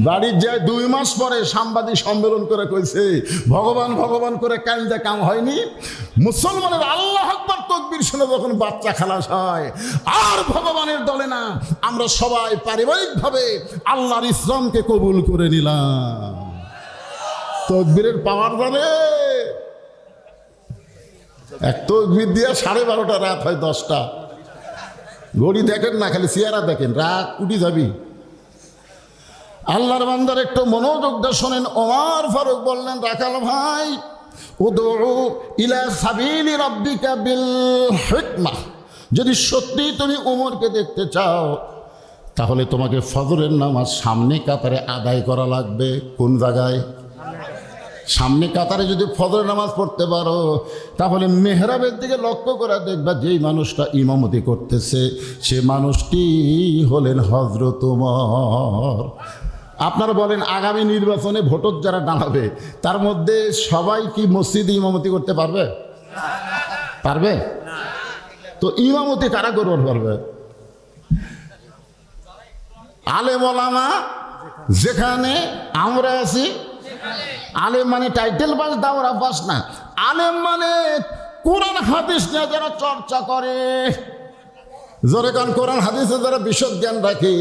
বাড়ির যায় 2 মাস পরে সাংবাদিক সম্মেলন করে কইছে ভগবান ভগবান করে কান্দে কাম হয়নি। মুসলমানের আল্লাহ আকবার তকবীর শুনে যখন বাচ্চা খালাস হয়, আর ভগবানের দলে না, আমরা সবাই পারিবারিকভাবে আল্লাহর ইসলামকে কবুল করে নিলাম। তকবীরের পাওয়ার জানে। এক তকবীর দিয়ে 12:30 রাত হয় 10টা। ঘড়ি দেখেন না, খালি চেহারা দেখেন, রাত উঠি যাবি। আল্লাহর বান্দার একটু মনোযোগ দিয়ে শোনেন। ওমর ফারুক বললেন, রাখাল ভাই, উদউ ইলা সাবিলি রাব্বিকা বিল হিকমাহ, যদি সত্যি তুমি ওমরকে দেখতে চাও তাহলে তোমাকে ফজরের নামাজ সামনে কাতারে আদায় করা লাগবে। কোন জায়গায়? সামনে কাতারে যদি ফজরের নামাজ পড়তে পারো তাহলে মেহরাবের দিকে লক্ষ্য করে দেখবা যেই মানুষটা ইমামতি করতেছে সে মানুষটি হলেন হযরত ওমর। আপনারা বলেন আগামী নির্বাচনে ভোটর যারা দাঁড়াবে তার মধ্যে সবাই কি মসজিদে ইমামতি করতে পারবে? পারবে? তো ইমামতি কারা করতে পারবে? আলেম ওলামা যেখানে আমরা আছি। আলেম মানে টাইটেল পাস দাওরা পাস না, আলেম মানে কোরআন হাদিস নিয়ে যারা চর্চা করে। জোরে কান, কোরআন হাদিসে যারা বিশদ জ্ঞান রাখে।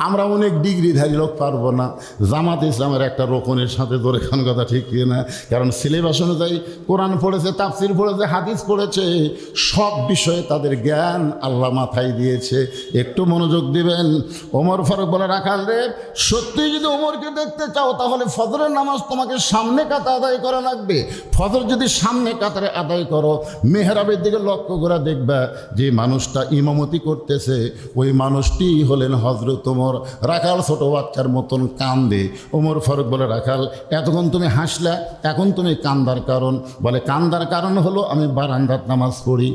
আমরা অনেক ডিগ্রিধারী লোক পারবো না। জামাত ইসলামের একটা রোকনের সাথে জোরে কান কথা ঠিক না, কারণ সিলেবাস অনুযায়ী কোরআন পড়েছে, তাফসির পড়েছে, হাদিস পড়েছে, সব বিষয়ে তাদের জ্ঞান আল্লাহ মাথায় দিয়েছে। একটু মনোযোগ দিবেন। ওমর ফারুক বলে, রাখাল রে, সত্যি যদি ওমরকে দেখতে চাও তাহলে ফজরের নামাজ তোমাকে সামনে কাতারে আদায় করা লাগবে। ফজর যদি সামনে কাতারে আদায় করো, মেহরাবের দিকে লক্ষ্য করে দেখবা যে মানুষটা ইমামতি করতেছে ওই মানুষটি হলেন হযরত ওমর। রাখাল ছোট বাচ্চার মতন কান্দে। ওমর ফারুক বলে, রাখাল এতক্ষণ তুমি হাসলা, এখন তুমি কান্দার কারণ? বলে, কান্দার কারণ হলো আমি বারান্দার নামাজ পড়ি,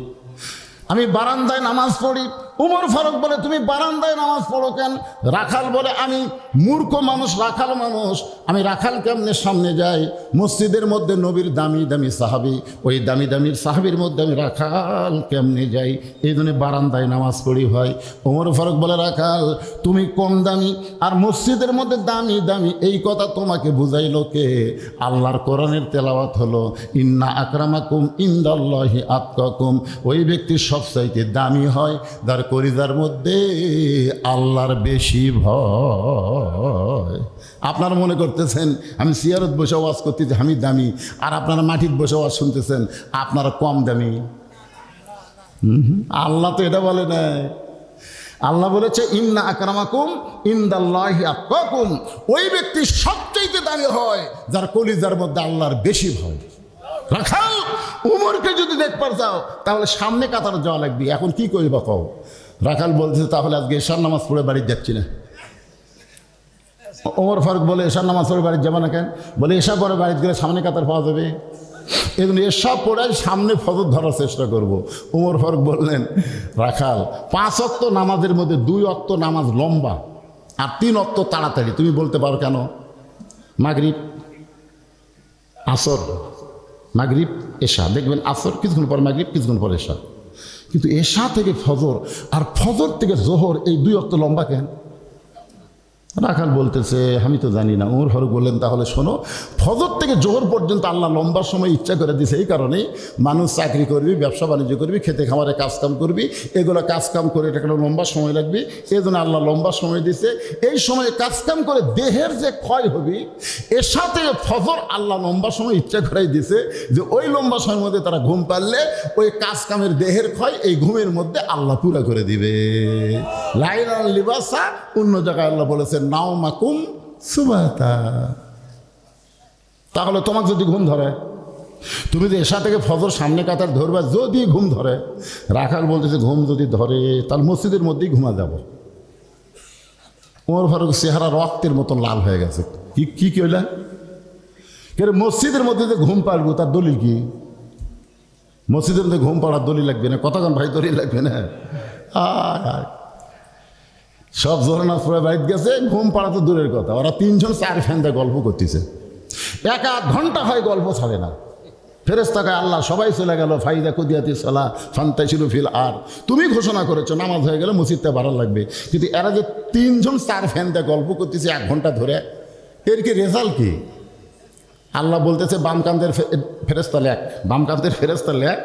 আমি বারান্দায় নামাজ পড়ি। ওমর ফারুক বলে, তুমি বারান্দায় নামাজ পড়ো কেন? রাখাল বলে, আমি মূর্খ মানুষ, রাখাল মানুষ, আমি রাখাল কেমনে সামনে যাই? মসজিদের মধ্যে নবীর দামি দামি সাহাবি, ওই দামি দামির সাহাবির মধ্যে আমি রাখাল কেমনে যাই? এই জন্য বারান্দায় নামাজ পড়ি হয়। ওমর ফারুক বলে, রাখাল তুমি কম দামি আর মসজিদের মধ্যে দামি দামি, এই কথা তোমাকে বুঝাইলো কে? আল্লাহর কোরআনের তেলাওয়াত হলো, ইন্না আকরামাকুম ইনদাল্লাহি আতকাকুম। ওই ব্যক্তি সবচাইতে দামি হয় যার কলিজার মধ্যে আল্লাহর বেশি ভয়। আপনারা মনে করতেছেন আমি সিয়ারত বসে ওয়াজ করতেছি আমি দামি, আর আপনারা মাটির বসে ওয়াজ শুনতেছেন আপনারা কম দামি। আল্লাহ তো এটা বলে না। আল্লাহ বলেছে, ইন্না আকরামাকুম ইনদাল্লাহি আতকাকুম। ওই ব্যক্তি সবচাইতে দামি হয় যার কলিজার মধ্যে আল্লাহর বেশি ভয়। রাখাল উমরকে যদি দেখবার চাও তাহলে সামনে কাতারে যাওয়া লাগবে। এখন কি করিবা কও? রাখাল বলছে, তাহলে আজকে এশার নামাজ পড়ে বাড়ি যাচ্ছি না। ওমর ফারুক বলে, এশার নামাজ পড়ে বাড়ি যাবে না কেন? বলে, এশা পরে বাড়িতে গেলে সামনে কাতার পাওয়া যাবে, এই জন্য এশা পড়ে সামনে ফজর ধরার চেষ্টা করব। ওমর ফারুক বললেন, রাখাল 5 ওয়াক্ত নামাজের মধ্যে 2 ওয়াক্ত নামাজ লম্বা আর 3 ওয়াক্ত তাড়াতাড়ি। তুমি বলতে পারো কেন? মাগরিব, আসর, মাগরিব, এশা, দেখবেন আসর কিছুক্ষণ পর মাগরিব, কিছুক্ষণ পর এশা। কিন্তু এশা থেকে ফজর আর ফজর থেকে জোহর এই 2 ওয়াক্ত লম্বা কেন? রাখাল বলতেছে আমি তো জানি না। ওমর ফারুক বললেন তাহলে শোনো, ফজর থেকে জোহর পর্যন্ত আল্লাহ লম্বা সময় ইচ্ছা করে দিছে। এই কারণেই মানুষ চাকরি করবি, ব্যবসা বাণিজ্য করবি, খেতে খামারে কাজকাম করবি, এগুলো কাজকাম করে এটা একটা লম্বা সময় লাগবে। এই জন্য আল্লাহ লম্বা সময় দিছে। এই সময়ে কাজকাম করে দেহের যে ক্ষয় হবি, এর সাথে ফজর আল্লাহ লম্বা সময় ইচ্ছা করাই দিছে যে ওই লম্বা সময়ের মধ্যে তারা ঘুম পারলে ওই কাজকামের দেহের ক্ষয় এই ঘুমের মধ্যে আল্লাহ পুরা করে দিবে। লাইলান লিবাসা, অন্য জায়গায় আল্লাহ বলেছে নাওমাকুম সুবাতা। তাহলে তোমাকে যদি ঘুম ধরে, তুমি যে এশা থেকে ফজর সামনে কাতার ধরবা, যদি ঘুম ধরে, রাখাল বলতেছে ঘুম যদি ধরে তাহলে মসজিদের মধ্যেই ঘুমা যাব। ওমর ফারুক চেহারা রক্তের মতন লাল হয়ে গেছে। কি কি কইলা? মসজিদের মধ্যে যে ঘুম পারবো তার দলিল কি? মসজিদের মধ্যে ঘুম পাড়ার দলিল লাগবে না? কতক্ষণ ভাই দলিল লাগবে না? সব জোরনাথ পরে বাড়িতে গেছে, ঘুম পাড়া তো দূরের কথা, ওরা তিনজন চার ফ্যানতে গল্প করতেছে। 1-1 ঘন্টা হয় গল্প ছাড়ে না। ফেরেশতাকে আল্লাহ সবাই চলে গেল, ফাইদা কুদিয়াতি সালা ফান্তাশিরু ফিল আর, তুমি ঘোষণা করেছো নামাজ হয়ে গেলে মসজিদটা বাড়ার লাগবে, কিন্তু এরা যে তিনজন চার ফ্যানতে গল্প করতেছে 1 ঘন্টা ধরে, এর কি রেজাল্ট কি? আল্লাহ বলতেছে বাম কান্দের ফেরেশতা লেখ, বাম কান্দের ফেরেশতা লেখ।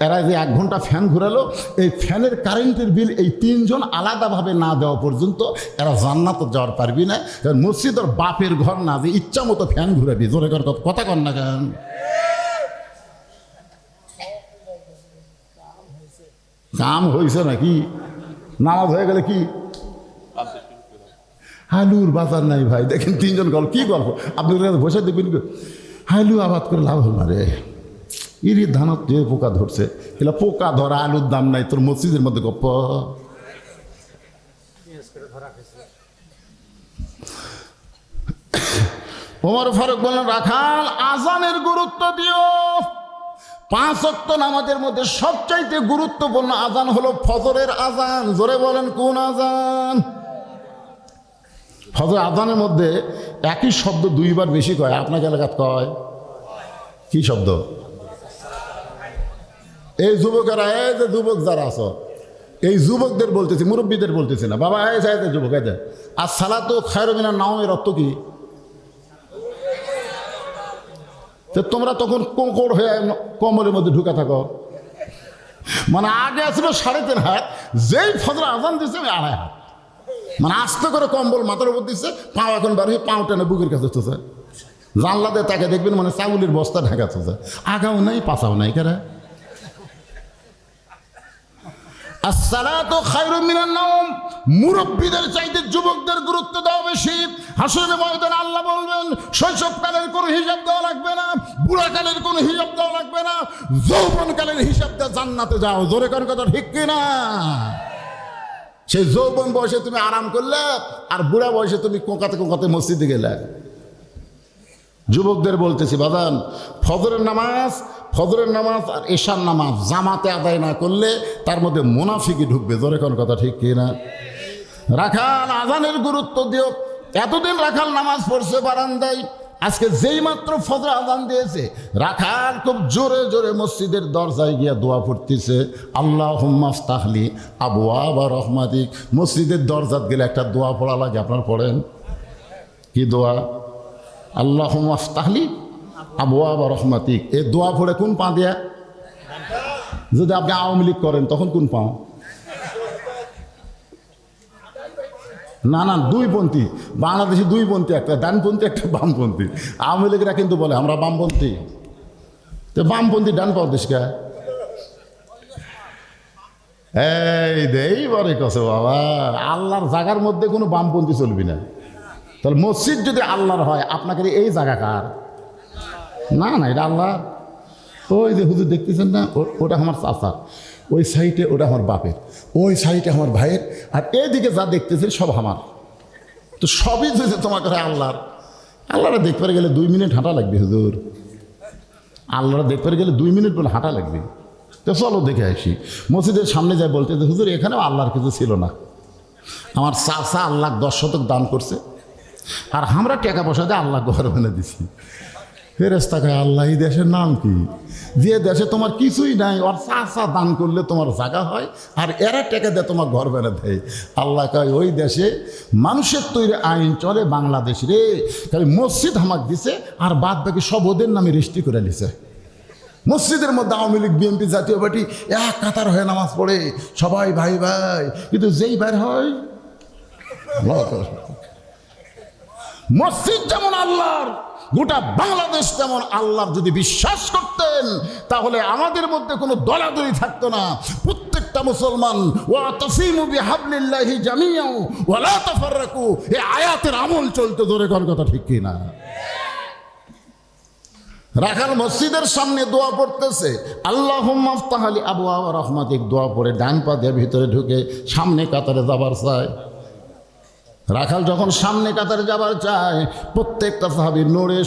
এরা যে 1 ঘন্টা ফ্যান ঘুরালো, এই ফ্যানের কারেন্টের বিল এই তিনজন আলাদাভাবে না দেওয়া পর্যন্ত এরা জান্নাতে যাওয়ার পারবি না। মসজিদের বাপের ঘর না, যে ইচ্ছা মতো ফ্যান ঘুরাবি। জোরে কর, কথা কর না কেন? কাম হয়েছে নাকি? নামাজ হয়ে গেলে কি হালুর বাজার নাই ভাই? দেখেন তিনজন গল্প, কি গল্প আপনি বসে দেখবেন। হালু আবাদ করে লাভ হল না রে, ইরি ধানত যে পোকা ধরছে, এগুলো পোকা ধরা, আলুর দাম নাই, তোর মসজিদের মধ্যে গপ্প। ওমর ফারুক বললেন রাখাল আজানের গুরুত্ব দিও। 5 ওয়াক্ত নামাজের মধ্যে সবচাইতে গুরুত্বপূর্ণ আজান হলো ফজরের আজান। জোরে বলেন কোন আজান? ফজর আজানের মধ্যে একই শব্দ 2 বার বেশি কয়। আপনাকে এলাকাত কয় কি শব্দ? এই যুবকেরা, এই যে যুবক যারা আছো, এই যুবকদের বলতেছি, মুরব্বীদের বলতেছি না বাবা। এই যে যুবক, এই যে আর সালাতু খায়রুম মিনান নাওমের অর্থ কি? তো তোমরা তখন কোকড় হয়ে কমলের মধ্যে ঢুকে থাকো। মানে আগে আসলো 3.5 হাত, যেই ফজর আজান দিচ্ছে 2.5 হাত, মানে আস্তে করে কম্বল মাথার উপর দিচ্ছে, পাও এখন বার হয়ে পাও টেনে বুকের কাছে চলছে। জানলা দিয়ে তাকে দেখবেন মানে চাউলের বস্তা ঢাকা চলছে, আগাও নাই পাছাও নাই। কারা আসসালাতু খায়রুম মিনান নাওম, মুরব্বীদের চাইতে যুবকদের গুরুত্ব দেওয়া বেশি। হাসরের ময়দানে আল্লাহ বলবেন শৈশবকালের কোনো হিসাব দেওয়া লাগবে না, বুড়াকালের কোনো হিসাব দেওয়া লাগবে না, যৌবনকালের হিসাব দিয়ে জান্নাতে যাও। জোরে কোন কথা ঠিক কিনা? সেই যৌবন বয়সে তুমি আরাম করলে, আর বুড়া বয়সে তুমি কোকাতে কোকাতে মসজিদে গেলে। যুবকদের বলতেছি বাদান, ফজরের নামাজ আর এশার নামাজ জামাতে আদায় না করলে তার মধ্যে মুনাফিকি ঢুকবে। জোরে কোন কথা ঠিক কিনা? রাখাল আজানের গুরুত্ব দিও। এতদিন রাখাল নামাজ পড়ছে বারান্দায়, আজকে যেই মাত্র ফজর আজান দিয়েছে, রাখাল খুব জোরে জোরে মসজিদের দরজায় গিয়া দোয়া পড়তেছে, আল্লাহুম্মা আফতাহলি আবওয়াবা রহমাতিক। মসজিদের দরজাত গেলে একটা দোয়া পড়া লাগে, আপনার পড়েন কি দোয়া? আল্লাহুম্মা আফতাহলি আবওয়াবা রহমাতিক। এই দোয়া পড়ে কোন পা দিয়া? যদি আপনি আওয়ামী লীগ করেন তখন কোন পা? না না, 2 পন্থী বাংলাদেশে, 2 পন্থী, একটা ডানপন্থী একটা বামপন্থী। আওয়ামী লীগরা কিন্তু বলে আমরা বামপন্থী, তো বামপন্থী ডান পাও দেশকা। এই দেই বরে কছে বাবা, আল্লাহর জায়গার মধ্যে কোনো বামপন্থী চলবি না। তাহলে মসজিদ যদি আল্লাহর হয়, আপনাকে এই জায়গা কার? না না, এটা আল্লাহ। ওই যে হুজুর দেখতেছেন না, ওটা আমার চাচা, ওই সাইডে ওটা আমার বাপের, ওই সাইডে আমার ভাইয়ের, আর এদিকে যা দেখতেছেন সব আমার। তো সবই যদি তোমার কাছে আল্লাহরা দেখতে গেলে 2 মিনিট হাঁটা লাগবে হুজুর। আল্লাহরা দেখতে গেলে 2 মিনিট বলে হাঁটা লাগবে। তো চলো দেখে আসি। মসজিদের সামনে যায় বলতে হুজুর এখানেও আল্লাহর কিছু ছিল না, আমার চাচা আল্লাহ 10 শতক দান করছে, আর আমরা টাকা পয়সা দিয়ে আল্লাহ ঘর বানিয়ে দিছি। ফেরেশতা কয় আল্লাহ এই দেশের নাম কি? যে দেশে তোমার কিছুই নাই ওর চা দান করলে তোমার জায়গা হয়, আর এরা টাকা দেয় তোমার ঘর বেড়া দেয়। আল্লাহ কয় ওই দেশে মানুষের তৈরি আইন চলে, বাংলাদেশ রে খালি মসজিদ আমাকে দিছে আর বাদ বাকি সব ওদের নামে রেজিস্ট্রি করে নিছে। মসজিদের মধ্যে আওয়ামী লীগ বিএনপি জাতীয় পার্টি এক কাতার হয়ে নামাজ পড়ে, সবাই ভাই ভাই, কিন্তু যেই বাইর হয় মসজিদ যেমন আল্লাহর, গোটা বাংলাদেশ তেমন আল্লাহর যদি বিশ্বাস করতেন তাহলে আমাদের মধ্যে কোনো দলাদলি থাকতো না। প্রত্যেকটা মুসলমান ওয়াতাসিমু বিহাবলিল্লাহি জামিআন ওয়া লা তাফাররাকু, এই আয়াতের আমল চলতে ধরে কোন কথা ঠিক কি না? রাখাল মসজিদের সামনে দোয়া পড়তেছে, আল্লাহুম্মা আফতাহ লি আবওয়াব রাহমাতিক, দোয়া পড়ে ডান পা দিয়ে ভিতরে ঢুকে সামনে কাতারে যাবার চায়। রাখাল যখন সামনে কাতারে যাবার চায়, প্রত্যেকটা সাহাবী নড়ে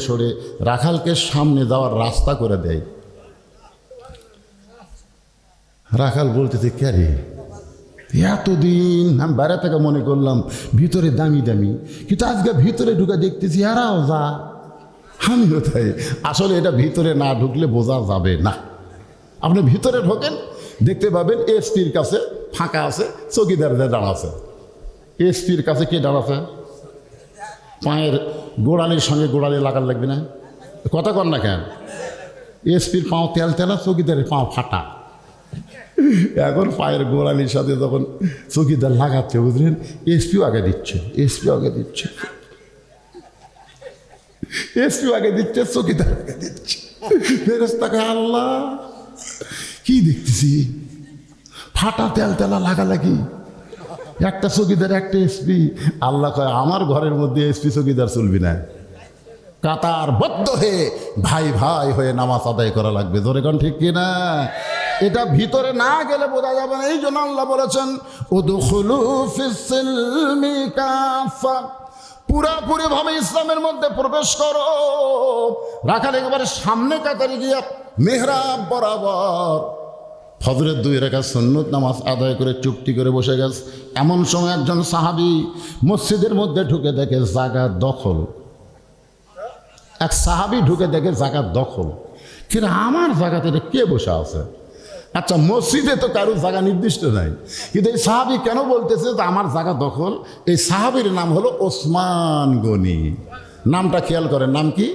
সরে রাখালকে সামনে যাওয়ার রাস্তা করে দেয়। রাখাল বলতেছে কে রে, এতদিন আমি বাইরে থেকে মনে করলাম ভিতরে দামি দামি, কিন্তু আজকে ভিতরে ঢুকে দেখতেছি এরাও যা, আমিও তাই। আসলে এটা ভিতরে না ঢুকলে বোঝা যাবে না। আপনি ভিতরে ঢোকেন, দেখতে পাবেন এসপির কাছে ফাঁকা আছে, চৌকিদারদের দাঁড়াচ্ছে। এসপির কাছে কে দাঁড়াচ্ছে? পায়ের গোড়ালির সঙ্গে গোড়ালি লাগার লাগবে না, কথা কর না কেন? এসপির পাও তেলা, চৌকিদারের পাও ফাটা। এখন পায়ের গোড়ালির সাথে যখন চৌকিদার লাগাচ্ছে, বুঝলেন, এসপিও আগে দিচ্ছে, চৌকিদার আগে দিচ্ছে। ফেরেশতা কয় আল্লাহ কি দেখতেছি, ফাটা তেলা লাগালাগি, একটা চৌকিদার একটা এসপি। আল্লাহ কয় আমার ঘরের মধ্যে এসপি চৌকিদার চলবি না, কাতার বদ্ধ হয়ে ভাই ভাই হয়ে নামাজ আদায় করা লাগবে। ধরে কোন ঠিক কিনা? এটা ভিতরে না গেলে বোঝা যাবে না। এই জন্য আল্লাহ বলেছেন উদখুলু ফিস-সিলমি কাফা, পুরাপুরি ভাবে ইসলামের মধ্যে প্রবেশ করো। রাখাল একেবারে সামনে কাতারে গিয়া মেহরাব বরাবর ফজরের 2 রাকাত সুন্নত নামাজ আদায় করে চুপটি করে বসে গেছে। এমন সময় একজন সাহাবী মসজিদের মধ্যে ঢুকে দেখে জায়গা দখল। এক সাহাবী ঢুকে দেখে জায়গা দখল, কিন্তু আমার জায়গাতে কে বসে আছে? আচ্ছা, মসজিদে তো কারো জায়গা নির্দিষ্ট নাই, কিন্তু এই সাহাবী কেন বলতেছে যে আমার জায়গা দখল? এই সাহাবীর নাম হলো ওসমান গনি। নামটা খেয়াল করেন, নাম কি?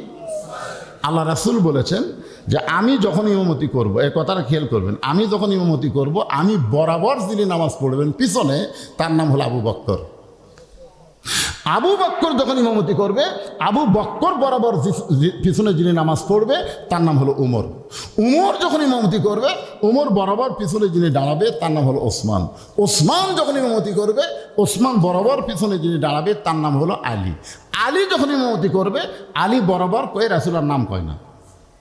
আল্লাহ রাসূল বলেছেন যে আমি যখন ইমামতি করব, এই কথাটা খেয়াল করবেন, আমি যখন ইমামতি করব, আমি বরাবর যিনি নামাজ পড়বেন পিছনে, তার নাম হলো আবু বকর। আবু বকর যখন ইমামতি করবে, আবু বকর বরাবর পিছনে যিনি নামাজ পড়বে তার নাম হলো উমর। উমর যখন ইমামতি করবে, উমর বরাবর পিছনে যিনি দাঁড়াবে তার নাম হলো ওসমান। ওসমান যখন ইমামতি করবে, ওসমান বরাবর পিছনে যিনি দাঁড়াবে তার নাম হলো আলী। আলী যখন ইমামতি করবে, আলী বরাবর কয়ে রাসূলের নাম কয় না।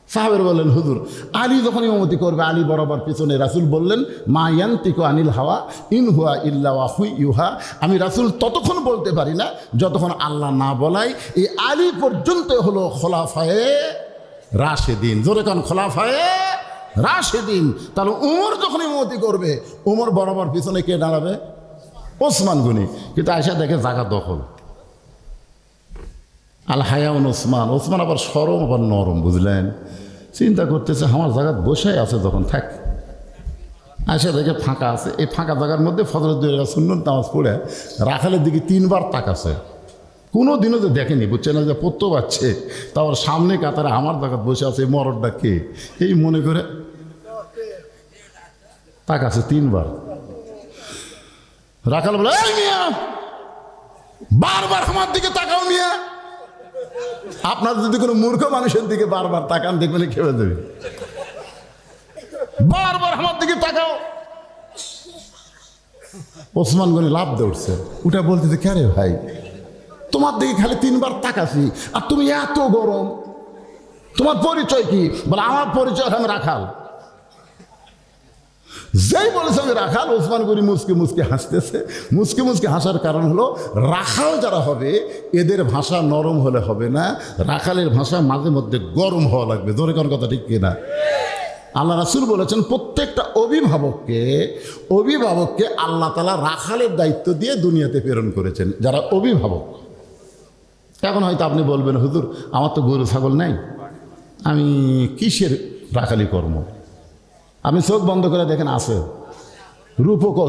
সাহাবের বললেন হুজুর আলী যখন ইমামতি করবে, আলী বরাবর পিছনে। রাসূল বললেন মা ইয়ান্তিকু আনিল হাওয়া ইন হুয়া ইল্লা ওয়াহয়ু ইউহা, আমি রাসূল ততক্ষণ বলতে পারি না যতক্ষণ আল্লাহ না বলায়। এই আলী পর্যন্ত হলো খোলাফায়ে রাশেদিন। জোরে কান, খোলাফায়ে রাশেদিন। তাহলে উমর যখন ইমামতি করবে, উমর বরাবর পিছনে কে দাঁড়াবে? ওসমান গনি। কিন্তু আয়সা দেখে জায়গা দখল। আল হায়াউন ওসমান। ওসমান আবার সরম আবার নরম, বুঝলেন? চিন্তা করতেছে আমার জায়গা বসে আছে যখন থাক, আয়সা দেখে ফাঁকা আছে। এই ফাঁকা জায়গার মধ্যে ফজরের 2 রাকাত সুন্নত নামাজ পড়ে রাখালের দিকে 3 বার তাকাছে। কোনো দিনও যে দেখেনি, বুঝছে না যে পড়তে পারছে, তারপর সামনে কাতারে আমার জায়গা বসে আছে, মরদটা কে এই মনে করে তাকাছে 3 বার। রাখাল বলে এই মিয়া, বারবার আমার দিকে তাকাও মিয়া। আপনার যদি কোনো মূর্খ মানুষের দিকে বারবার তাকান, দেখবেন খেয়ে দেবে। বারবার আমার দিকে তাকাও। ওসমান গনি লাভ দিয়ে উঠছে, উঠে বলতেছে কে রে ভাই, তোমার দিকে খালি 3 বার তাকাছি আর তুমি এত গরম, তোমার পরিচয় কি? বলে আমার পরিচয় আমি রাখাল। যেই বলেছে আমি রাখাল, ওসমান গনি মুচকে মুচকে হাসতেছে। মুচকে মুচকে হাসার কারণ হলো রাখাল যারা হবে এদের ভাষা নরম হলে হবে না, রাখালের ভাষা মাঝে মধ্যে গরম হওয়া লাগবে। জোরে কোন কথা ঠিক কিনা? আল্লাহ রাসূল বলেছেন প্রত্যেকটা অভিভাবককে আল্লাহ তাআলা রাখালের দায়িত্ব দিয়ে দুনিয়াতে প্রেরণ করেছেন। যারা অভিভাবক, এখন হয়তো আপনি বলবেন, হুজুর আমার তো গরু ছাগল নাই, আমি কিসের রাখালি কর্ম? আপনি চোখ বন্ধ করে দেখেন, আছে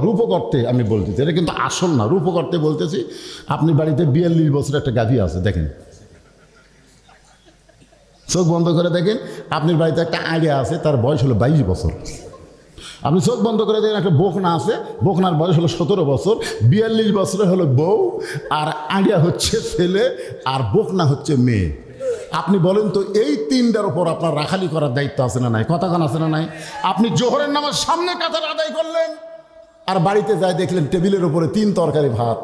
রূপ করতে আমি বলতেছি, এটা কিন্তু আসল না, রূপ করতে বলতেছি। আপনি বাড়িতে 42 বছর একটা গাভী আছে, দেখেন, চোখ বন্ধ করে দেখেন। আপনার বাড়িতে একটা আড়িয়া আছে, তার বয়স হলো 22 বছর। আপনি চোখ বন্ধ করে দেখেন একটা বকনা আছে, বকনার বয়স হলো 17 বছর। 42 বছরে হলো বউ, আর আড়িয়া হচ্ছে ছেলে, আর বকনা হচ্ছে মেয়ে। আপনি বলেন তো, এই তিনটার উপর আপনার রাখালি করার দায়িত্ব আছে না নাই? কথা কান আছে না নাই? আপনি জোহরের নামাজ সামনে কাতার আদায় করলেন, আর বাড়িতে যাই দেখলেন টেবিলের উপরে 3 তরকারি ভাত,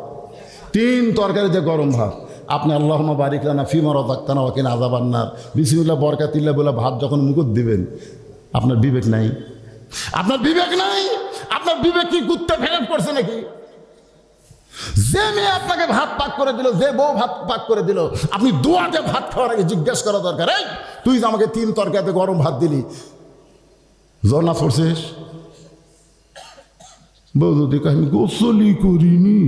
3 তরকারিতে গরম ভাত। আপনি আল্লাহুম্মা বারিক লানা ফিমা রাযাকতানা ওয়া কিনা আযাবান্নার, বিসমিল্লাহ বরকাতিল্লাহ বলে ভাত যখন মুখত দিবেন, আপনার বিবেক নাই? আপনার বিবেক নাই? আপনার বিবেক কি কুত্তা ফেরত করছে নাকি? যে মেয়ে আপনাকে ভাত পাক করে দিল, যে বউ ভাত পাক করে দিল, আপনি দুয়াতে ভাত খাওয়ার আগে জিজ্ঞেস করা দরকার, এই তুই যে আমাকে 3 তরকারিতে গরম ভাত দিলি, জন্নাত পড়ছিস? বউ যদি আমি গোসলই করিনি।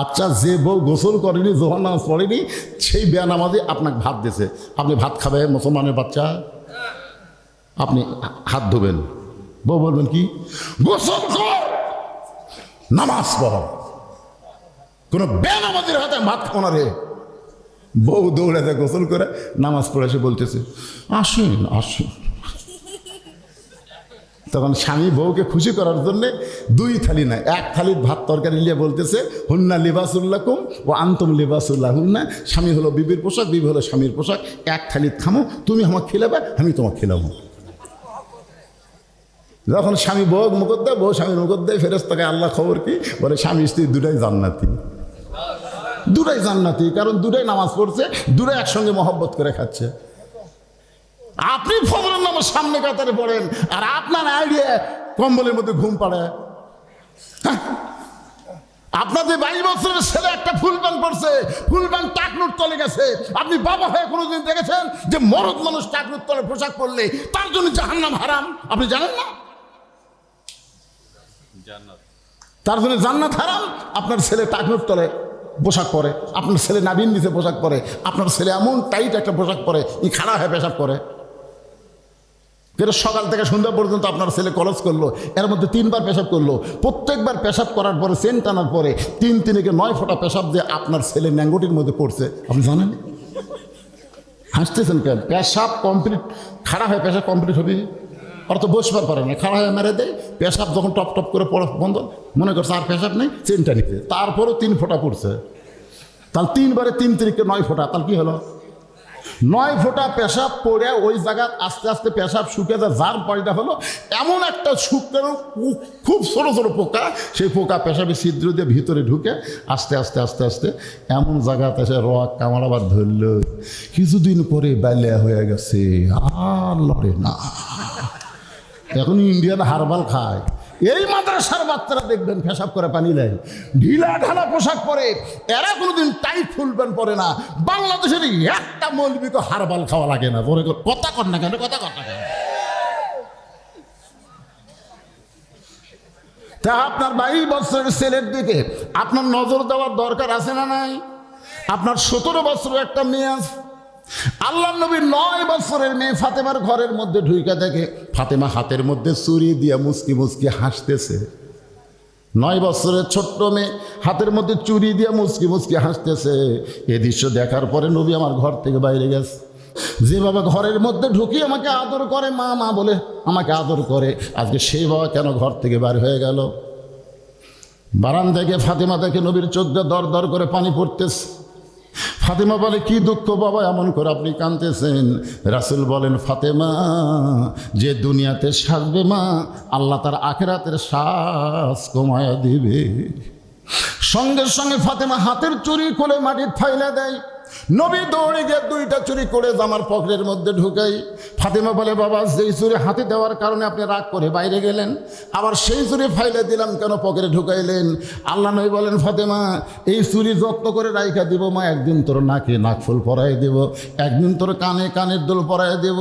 আচ্ছা, যে বউ গোসল করেনি, জোহর নামাজ পড়েনি, সেই বেনামাজি আপনাকে ভাত দিয়েছে, আপনি ভাত খাবে? মুসলমানের বাচ্চা, আপনি হাত ধোবেন, বউ বলবেন কি, গোসল কর, নামাজ পড়, কোনো বেনামাজির হাতে ভাত খাও না রে। বউ দৌড়ে যায়, গোসল করে নামাজ পড়ে এসে বলতেছে, আসেন আসেন। তখন স্বামী বউকে খুশি করার জন্যে 2 থালি না, 1 থালির ভাত তরকারি নিয়ে বলতেছে, হুন্না লিবাসুল্লাকুম ও আনতুম লিবাসুল্লাহ হুন্না। স্বামী হলো বিবির পোশাক, বিবি হলো স্বামীর পোশাক। 1 থালি খামো, তুমি আমাকে খেলাবে, আমি তোমাকে খেলাবো। যখন স্বামী বউ মুখত দেয়, বউ স্বামীর মুখত দেয়, ফেরেশতাকে আল্লাহ খবর কি বলে, স্বামী স্ত্রী দুটাই জান্নাতি, দুটাই জান্নাতি, কারণ দুটাই নামাজ পড়ছে, দুটাই একসঙ্গে মহব্বত করে খাচ্ছে। আপনি ফজরের নামাজ সামনে কাতারে পড়েন, আর আপনার আইডিয়া কম্বলের মধ্যে ঘুম পাড়ে। আপনাদের 22 বছরের ছেলে একটা ফুল প্যান্ট পড়ছে, ফুল প্যান্ট টাকনুর তলে গেছে। আপনি বাবা হয়ে কোনোদিন দেখেছেন যে মরদ মানুষ টাকনুর তলে পোশাক পরলে তার জন্য জাহান্নাম হারাম? আপনি জানেন না? তার জন্য জান্নাত হারাম। আপনার ছেলে টাকনুর তলে পোশাক পরে, আপনার ছেলে নাবিন নিচে পোশাক পরে, আপনার ছেলে এমন টাইট একটা পোশাক পরে, খাড়া হয়ে পেশাব করে। সকাল থেকে সন্ধ্যা পর্যন্ত আপনার ছেলে কলেজ করলো, এর মধ্যে 3 বার পেশাব করলো। প্রত্যেকবার পেশাব করার পরে, সেন্ট টানার পরে 3 9 ফোঁটা পেশাব যে আপনার ছেলে ন্যাঙ্গুটির মধ্যে পড়ছে, আপনি জানেন? হাসতেছেন কেন? পেশাব কমপ্লিট, খাড়া হয়ে পেশাব কমপ্লিট হবে, ওরা তো বসবার পারে না, খাড়া হয়ে মেরে দেয়। পেশাব যখন টপ টপ করে পড়া বন্ধ, মনে করছে আর পেশাব নেই, চেনটা নিতে, তারপরেও 3 ফোঁটা পড়ছে। তাহলে 3 বারে 3 3 9 ফোঁটা, তাহলে কি হলো? 9 ফোঁটা পেশাব পড়ে ওই জায়গা আস্তে আস্তে পেশাব শুকিয়ে যায়। যার পয়টা হলো এমন একটা শুকানো খুব ছোটো ছোটো পোকা, সেই পোকা পেশাবে ছিদ্র দিয়ে ভিতরে ঢুকে আস্তে আস্তে আস্তে আস্তে এমন জায়গাতে এসে রক কামড়াবার ধরল। কিছুদিন পরে বাইলিয়া হয়ে গেছে, আর লড়ে না। এখন ইন্ডিয়ান হারবাল খায়। এই মাদ্রাসার বাচ্চারা দেখবেন পেশাব করে পানি নেয়, ঢিলা ঢালা পোশাক পরে, এরা কোনোদিন টাইট ফুল প্যান্ট পরে না। বাংলাদেশের একটা মৌলবীকে হারবাল খাওয়া লাগে না। পরে কথা কর না কেন, কথা কর না কেন? তা আপনার 22 বছরের ছেলের দিকে আপনার নজর দেওয়ার দরকার আছে না নাই? আপনার 17 বছরের একটা মেয়ে আছে, আল্লাহ নবী 9 বছরের মেয়ে ফাতেমার ঘরের মধ্যে ঢুইকা দেখে ফাতেমা হাতের মধ্যে চুরি দিয়ে মুচকি মুচকি হাসতেছে। 9 বছরের ছোট্ট মেয়ে হাতের মধ্যে চুরি দিয়ে মুচকি মুচকি হাসতেছে। এই দৃশ্য দেখার পরে নবী আমার ঘর থেকে বাইরে গেছে। যে বাবা ঘরের মধ্যে ঢুকিয়ে আমাকে আদর করে, মা মা বলে আমাকে আদর করে, আজকে সেই বাবা কেন ঘর থেকে বার হয়ে গেল? বারান্দা থেকে ফাতেমা দেখে নবীর চোখ দিয়ে দর দর করে পানি পড়তেছে। ফাতেমা বলে, কি দুঃখ বাবা, এমন করে আপনি কাঁদতেছেন? রাসূল বলেন, ফাতেমা, যে দুনিয়াতে সাজবে মা, আল্লাহ তার আখিরাতের শ্বাস কমায়া দিবে। সঙ্গে সঙ্গে ফাতেমা হাতের চুরি খুলে মাটির ফাইলা দেয়। নবী দৌড়ে গিয়ে দুইটা চুরি করে জামার পকেটের মধ্যে ঢুকাই। ফাতেমা বলে, বাবা যেই চুরি হাতে দেওয়ার কারণে আপনি রাগ করে বাইরে গেলেন, আবার সেই চুরি ফাইলে দিলাম কেন পকেটে ঢুকাইলেন? আল্লাহ নবী বলেন, ফাতেমা এই চুরি যত্ন করে রাইখা দিব মা, একদিন তোর নাকে নাকফুল পরাই দেব, একদিন তোর কানে কানের দুল পরাই দেব,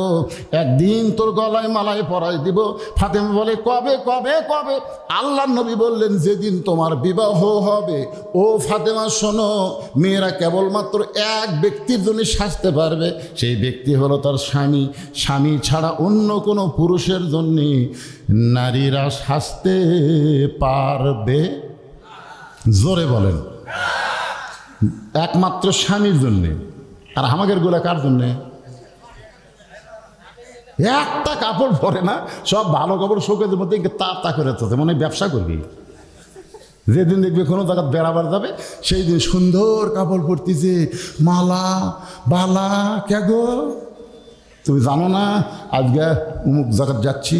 একদিন তোর গলায় মালায় পরাই দিব। ফাতেমা বলে, কবে কবে কবে? আল্লাহ নবী বললেন, যেদিন তোমার বিবাহ হবে। ও ফাতেমা শোনো, মেয়েরা কেবলমাত্র এক ব্যক্তির জন্য সাজতে পারবে, সেই ব্যক্তি হলো তার স্বামী। স্বামী ছাড়া অন্য কোনো পুরুষের জন্য নারীরা সাজতে পারবে? জোরে বলেন। একমাত্র স্বামীর জন্যে। আর আমাদের গুলা কার জন্যে? একটা কাপড় পরে না, সব ভালো কাপড় শোকের মধ্যে তা করে মনে ব্যবসা করবি। যেদিন দেখবে কোনো জায়গায় বেড়াবার যাবে, সেই দিন সুন্দর কাপড় পরতেছে, মালা বালা। কে গো, তুমি জানো না আজকে অমুক জায়গায় যাচ্ছি?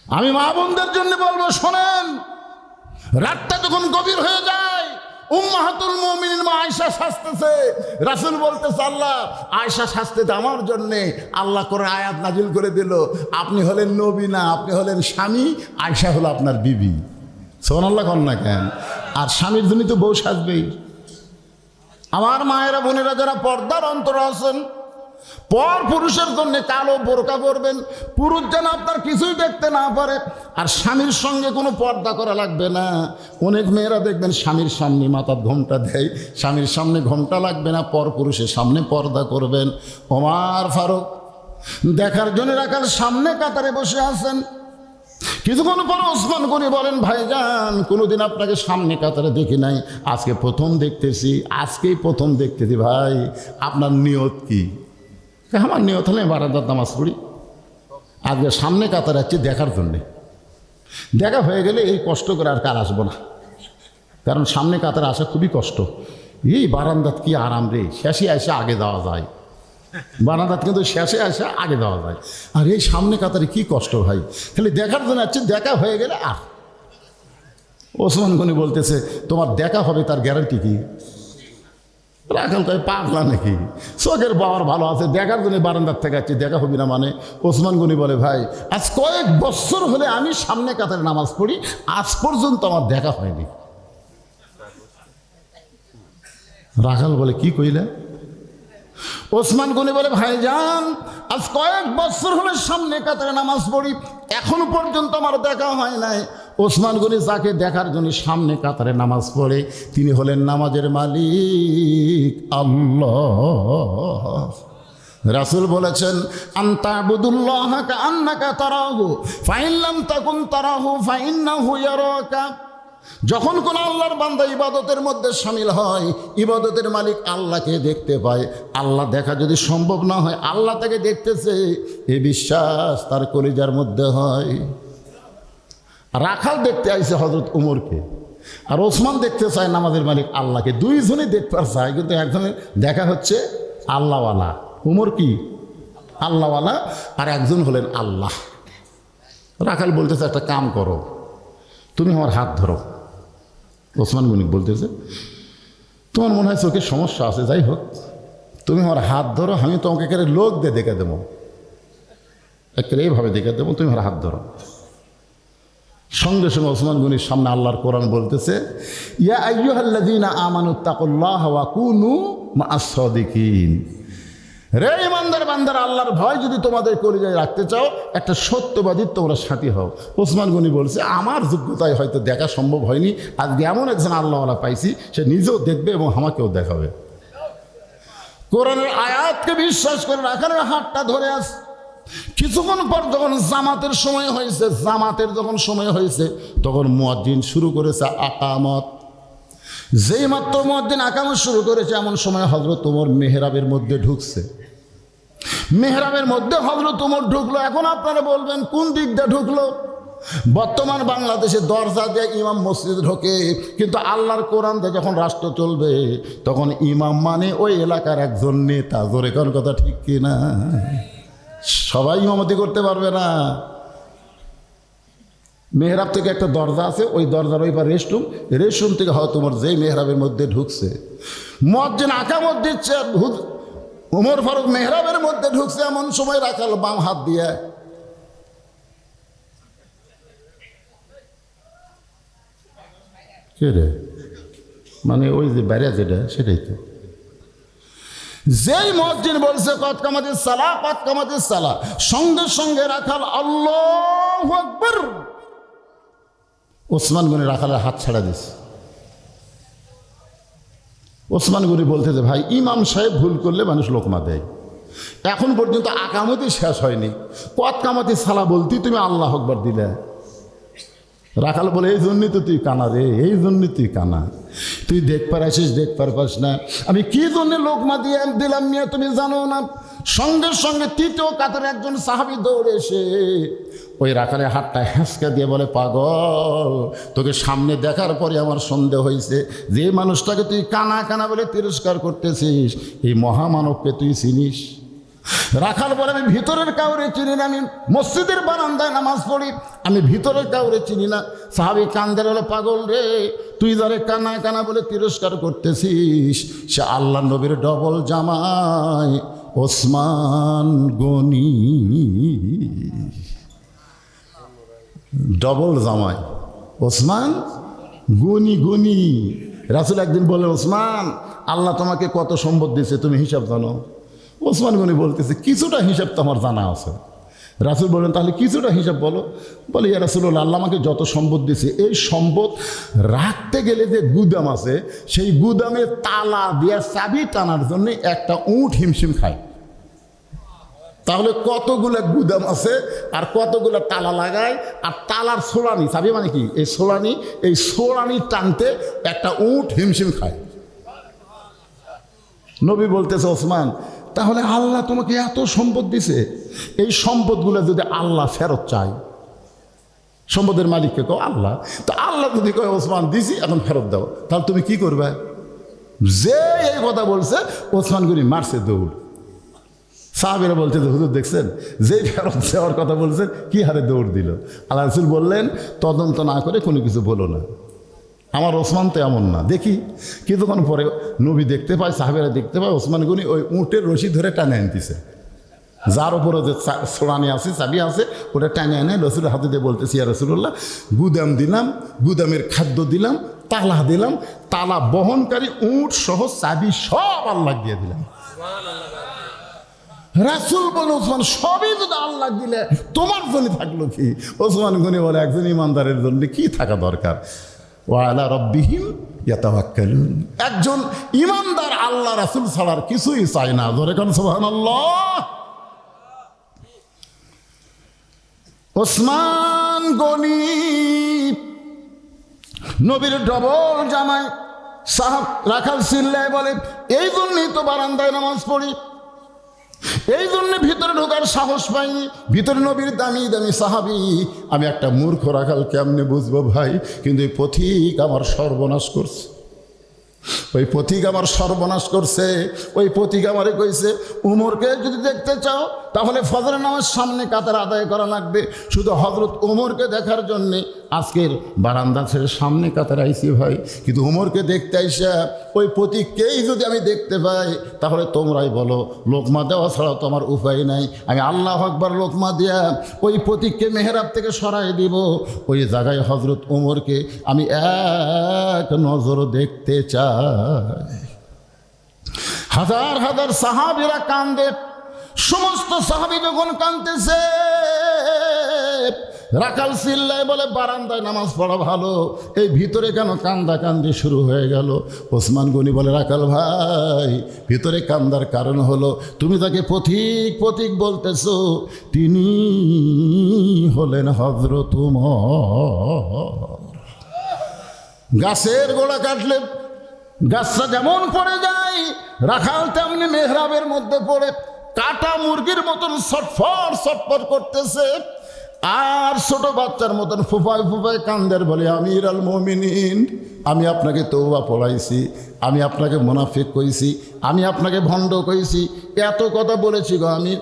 আমি মা বোনদের জন্য বলবো, শোনেন, রাতটা যখন গভীর হয়ে যায়, উম্মাহাতুল মুমিনিন মা আয়েশা সাজতেছে, রাসূল বলতেছে, আল্লাহ আয়েশা সাজতেছে আমার জন্যে। আল্লাহ করে আয়াত নাজিল করে দিল, আপনি হলেন নবী না, আপনি হলেন স্বামী, আয়েশা হলো আপনার বিবি। সুবহানাল্লাহ কন না কেন? আর স্বামীর জন্য তো বউ সাজবেই। আমার মায়েরা বোনেরা যারা পর্দার অন্তর আছেন, পর পুরুষের জন্য কালো বোরকা পরবেন, পুরুষ যেন আপনার কিছুই দেখতে না পারে। আর স্বামীর সঙ্গে কোনো পর্দা করা লাগবে না। অনেক মেয়েরা দেখবেন স্বামীর সামনে মাথার ঘোমটা দেয়, স্বামীর সামনে ঘোমটা লাগবে না, পর পুরুষের সামনে পর্দা করবেন। ওমর ফারুক দেখার জন্য রাখাল সামনে কাতারে বসে আছেন। কিছুক্ষণ পর ওসমান গনি বলেন, ভাইজান কোনোদিন আপনাকে সামনে কাতারে দেখি নাই, আজকে প্রথম দেখতেছি, আজকেই প্রথম দেখতেছি। ভাই আপনার নিয়ত কি? আমার নিয়ত হলে বারান্দার নামাজ পড়ি, আজকে সামনে কাতারে যাচ্ছি দেখার জন্যে। দেখা হয়ে গেলে এই কষ্ট করে আর কার আসবো না, কারণ সামনে কাতারে আসা খুবই কষ্ট। এই বারান্দাত কি আরাম রে, শেষে এসে আগে যাওয়া যায়, বারান্দাত কিন্তু শেষে এসে আগে যাওয়া যায়। আর এই সামনে কাতারে কি কষ্ট ভাই, খালি দেখার জন্য যাচ্ছে, দেখা হয়ে গেলে আর। ওসমান গনি বলতেছে, তোমার দেখা হবে তার গ্যারান্টি কি? রাখাল কয়, পাগলা নাকি, চোখের পাওয়ার ভালো আছে, দেখার জন্য বারান্দার থেকে যাচ্ছি, দেখা হবে না মানে? ওসমান গনি বলে, ভাই আজ কয়েক বছর হলে আমি সামনে কাতারে নামাজ পড়ি, আজ পর্যন্ত আমার দেখা হয়নি। রাখাল বলে, কি কইলে? ওসমান গনি বলে, ভাইজান আজ কয়েক বছর হলে সামনে কাতারে নামাজ পড়ি, এখনো পর্যন্ত আমার দেখা হয় নাই। ওসমান গনি যাকে দেখার জন্য সামনে কাতারে নামাজ পড়ে, তিনি হলেন নামাজের মালিক আল্লাহ। রাসূল বলেছেন, আনতাবুদুল্লাহা কাআন্নাকা তারাহু ফাইন লাম তাকুন তারাহু ফাইন্নাহু ইয়ারাকা। যখন কোন আল্লাহর বান্দা ইবাদতের মধ্যে শামিল হয়, ইবাদতের মালিক আল্লাহকে দেখতে পায়। আল্লাহ দেখা যদি সম্ভব না হয়, আল্লাহ তাকে দেখতেছে, এই বিশ্বাস তার কলিজার মধ্যে হয়। রাখাল দেখতে আইছে হযরত উমরকে, আর ওসমান দেখতে চায় নামাজের মালিক আল্লাহকে। দুইজনেই দেখতে চায়, কিন্তু একজনের দেখা হচ্ছে আল্লাহওয়ালা। উমর কি আল্লাহওয়ালা, আর একজন হলেন আল্লাহ। রাখাল বলতেছে, একটা কাম করো, তুমি আমার হাত ধরো। ওসমান গনি বলতেছে, তোমার মনে হয় চোখের সমস্যা আছে, যাই হোক তুমি আমার হাত ধরো, আমি তোমাকে একেবারে লোক দিয়ে দেখে দেবো, একেবারে এইভাবে দেখে দেবো, তুমি আমার হাত ধরো। সঙ্গে সঙ্গে ওসমান গনির সামনে আল্লাহর কোরআন বলতেছে, ইয়া আইয়ুহাল্লাযীনা আমানুত্তাকুল্লাহা ওয়া কুনু মা'আস সাদিকিন। রে ইমানদার বান্দারা, আল্লাহর ভয় যদি তোমাদের কলিজায় রাখতে চাও, একটা সত্যবাদীর তোমরা সাথী হও। ওসমান গনি বলছে, আমার যোগ্যতায় হয়তো দেখা সম্ভব হয়নি, আজকে এমন একজন আল্লাহওয়ালা পাইছি, সে নিজেও দেখবে এবং আমাকেও দেখাবে। কোরআনের আয়াতকে বিশ্বাস করে রাখালের হাতটা ধরে আস। কিছুক্ষণ পর যখন জামাতের সময় হয়েছে, যখন সময় হয়েছে, তখন মুয়াজ্জিন শুরু করেছে আকামত। যেই মাত্র মুয়াজ্জিন আকামত শুরু করেছে, এমন সময় হযরত ওমর মেহরাবের মধ্যে ঢুকছে। মেহরাবের মধ্যে হযরত ওমর ঢুকলো। এখন আপনারা বলবেন, কোন দিক দিয়ে ঢুকলো? বর্তমান বাংলাদেশে দরজা দিয়ে ইমাম মসজিদ ঢোকে, কিন্তু আল্লাহর কোরআন দিয়ে যখন রাষ্ট্র চলবে, তখন ইমাম মানে ওই এলাকার একজন নেতা। জোরে কোন কথা ঠিক কিনা? সবাই ইমামতি করতে পারবে না। মেহরাব থেকে একটা দরজা আছে, ওই দরজার ওইবার রেস্টরুম, রেস্টরুম থেকে হয়তো তোমার যেই মেহরাবের মধ্যে ঢুকছে, মুয়াজ্জিন আকামত দিচ্ছে, ওমর ফারুক মেহরাবের মধ্যে ঢুকছে, এমন সময় রাখাল বাম হাত দিয়ে কে রে, মানে ওই যে বাইরে যেটা সেটাই তো, যেই মুয়াজ্জিন বলছে কদ কামাতিস সালাহ, কদ কামাতিস সালাহ, সঙ্গে সঙ্গে রাখাল আল্লাহু আকবার, ওসমান গনি রাখালের হাত ছাড়া দিছে। ওসমান গনি বলতে যে ভাই ইমাম সাহেব ভুল করলে মানুষ লোকমা দেয়, এখন পর্যন্ত আকামতি শেষ হয়নি, কদ কামাতিস সালাহ বলতেই তুমি আল্লাহু আকবার দিলে। রাখাল বলে এই জন্যই তো তুই কানা রে, এই জন্যই তুই কানা, তুই দেখবার আসিস দেখবার পাস না, আমি কি জন্য লোকমা দিয়ে দিলাম মিয়া তুমি জানো না। সঙ্গে সঙ্গে তৃতীয় কাতারে একজন সাহাবী দৌড়ে এসে ওই রাখালের হাতটা হ্যাঁচকা দিয়ে বলে, পাগল, তোকে সামনে দেখার পরে আমার সন্দেহ হয়েছে, যে মানুষটাকে তুই কানা কানা বলে তিরস্কার করতেছিস, এই মহামানবকে তুই চিনিস? রাখাল বলে আমি ভিতরের কাউরে চিনি না, আমি মসজিদের বারান্দায় নামাজ পড়ি, আমি ভিতরের কাউরে চিনি না। সাহাবী কান্দে বলে, পাগল রে, তুই যারে কানা কানা বলে তিরস্কার করতেছিস, সে আল্লাহ নবীর ডবল জামাই ওসমান গনি, ডবল জামাই ওসমান গনি গনি। রাসূল একদিন বলে, ওসমান, আল্লাহ তোমাকে কত সম্পদ দিয়েছে তুমি হিসাব জানো? ওসমান গনি বলতেছে, কিছুটা হিসাব তো আমার জানা আছে। রাসূল বললেন, তাহলে কিছুটা হিসাব বলো। বলে, ইয়া রাসূলুল্লাহ, আল্লাহ আমাকে যত সম্পদ দিয়েছে, এই সম্পদ রাখতে গেলে যে গুদাম আছে, সেই গুদামে তালা দিয়ে চাবি টানার জন্য একটা উট হিমশিম খায়। তাহলে কতগুলো গুদাম আছে আর কতগুলো তালা লাগায়, আর তালার সোলানি, চাবি মানে কি, এই সোলানি, এই সোলানি টানতে একটা উট হিমশিম খায়। নবী বলতেছে, ওসমান, তাহলে আল্লাহ তোমাকে এত সম্পদ দিছে, এই সম্পদগুলো যদি আল্লাহ ফেরত চায়, সম্পদের মালিককে কও আল্লাহ, তো আল্লাহ যদি কয় ওসমান দিছি এখন ফেরত দাও, তাহলে তুমি কি করবে? যে এই কথা বলছে ওসমান গনি মারছে দৌড়। সাহাবীরা বলছে যে হুজুর দেখছেন, যেই ফেরত দেওয়ার কথা বলছেন কি হারে দৌড় দিল। আল্লাহ রাসূল বললেন, তদন্ত না করে কোনো কিছু বলো না, আমার ওসমান তো এমন না। দেখি কিছুক্ষণ পরে নবী দেখতে পায়, সাহাবীরা দেখতে পায়, ওসমান গনি ওই উটের রশি ধরে টানে আনতেছে, যার উপরে যে সোলানি আছে, চাবি আছে, ওটা টানে এনে রসুলের হাতে দিয়ে বলতেছি, ইয়া রাসূলুল্লাহ, গুদাম দিলাম, গুদামের খাদ্য দিলাম, তালা দিলাম, তালা বহনকারী উট সহ চাবি সব আল্লাহ দিয়ে দিলাম। রাসূল বলে, ওসমান, সবই যদি আল্লাহ দিলে তোমার জন্য থাকলো কি? ওসমান গনি বলে, একজন ইমানদারের জন্য কি থাকা দরকার? ওয়ালা রব্বিহিম ইয়াতাওয়াক্কালুন, একজন ইমানদার আল্লাহ রাসূল ছাড়ার কিছুই চায় না। জোরে কোন সুবহানাল্লাহ। ওসমান গনি নবীর ডবল জামাই। সাহাব রাখাল চিল্লায় বলে, এই জন্যই তো বারান্দায় নামাজ পড়ি, এই জন্য ভিতরে ঢোকার সাহস পাইনি, ভিতরে নবীর দামি দামি সাহাবী, আমি একটা মূর্খ রাখাল কেমনে বুঝবো ভাই? কিন্তু এই পথিক আমার সর্বনাশ করছে, ওই পথিক আমার সর্বনাশ করছে। ওই পথিক আমারে কইছে, উমরকে যদি দেখতে চাও তাহলে ফজরের নামাজ সামনে কাতার আদায় করা লাগবে। শুধু হযরত উমরকে দেখার জন্যে আজকের বারান্দা ছেড়ে সামনে কাতার আইছি ভাই, কিন্তু উমরকে দেখতে আইসা ওই পথিককেই যদি আমি দেখতে পাই তাহলে তোমরাই বলো, লোকমা দেওয়া ছাড়া তো আমার উপায় নাই। আমি আল্লাহু আকবার লোকমা দিয়া ওই পথিককে মেহরাব থেকে সরাই দিব, ওই জায়গায় হযরত উমরকে আমি এক নজর দেখতে চাই। হাজার হাজার সাহাবীরা কান্দে, সমস্ত সাহাবী যখন কাঁদতেছে, রাখাল চিল্লায় বলে, বারান্দায় নামাজ পড়া ভালো, এই ভিতরে কেন কান্দা কান্দি শুরু হয়ে গেল? ওসমান গনি বলে, রাখাল ভাই, ভিতরে কান্দার কারণ হলো তুমি তাকে পথিক পথিক বলতেছো, তিনি হলেন হযরত উমর। গাছের গোড়া কাটলে গাছটা যেমন পড়ে যায়, রাখাল তেমনি মেহরাবের মধ্যে পড়ে কাটা মুরগির মতন ছটফট ছটফট করতেছে, আর ছোট বাচ্চার মতন ফুফায় ফুফায় কান্দের বলে, আমিরুল মুমিনিন, আমি আপনাকে তওবা পড়াইছি, আমি আপনাকে মুনাফিক কইছি, আমি আপনাকে ভণ্ড কইছি, এত কথা বলেছি গো আমি,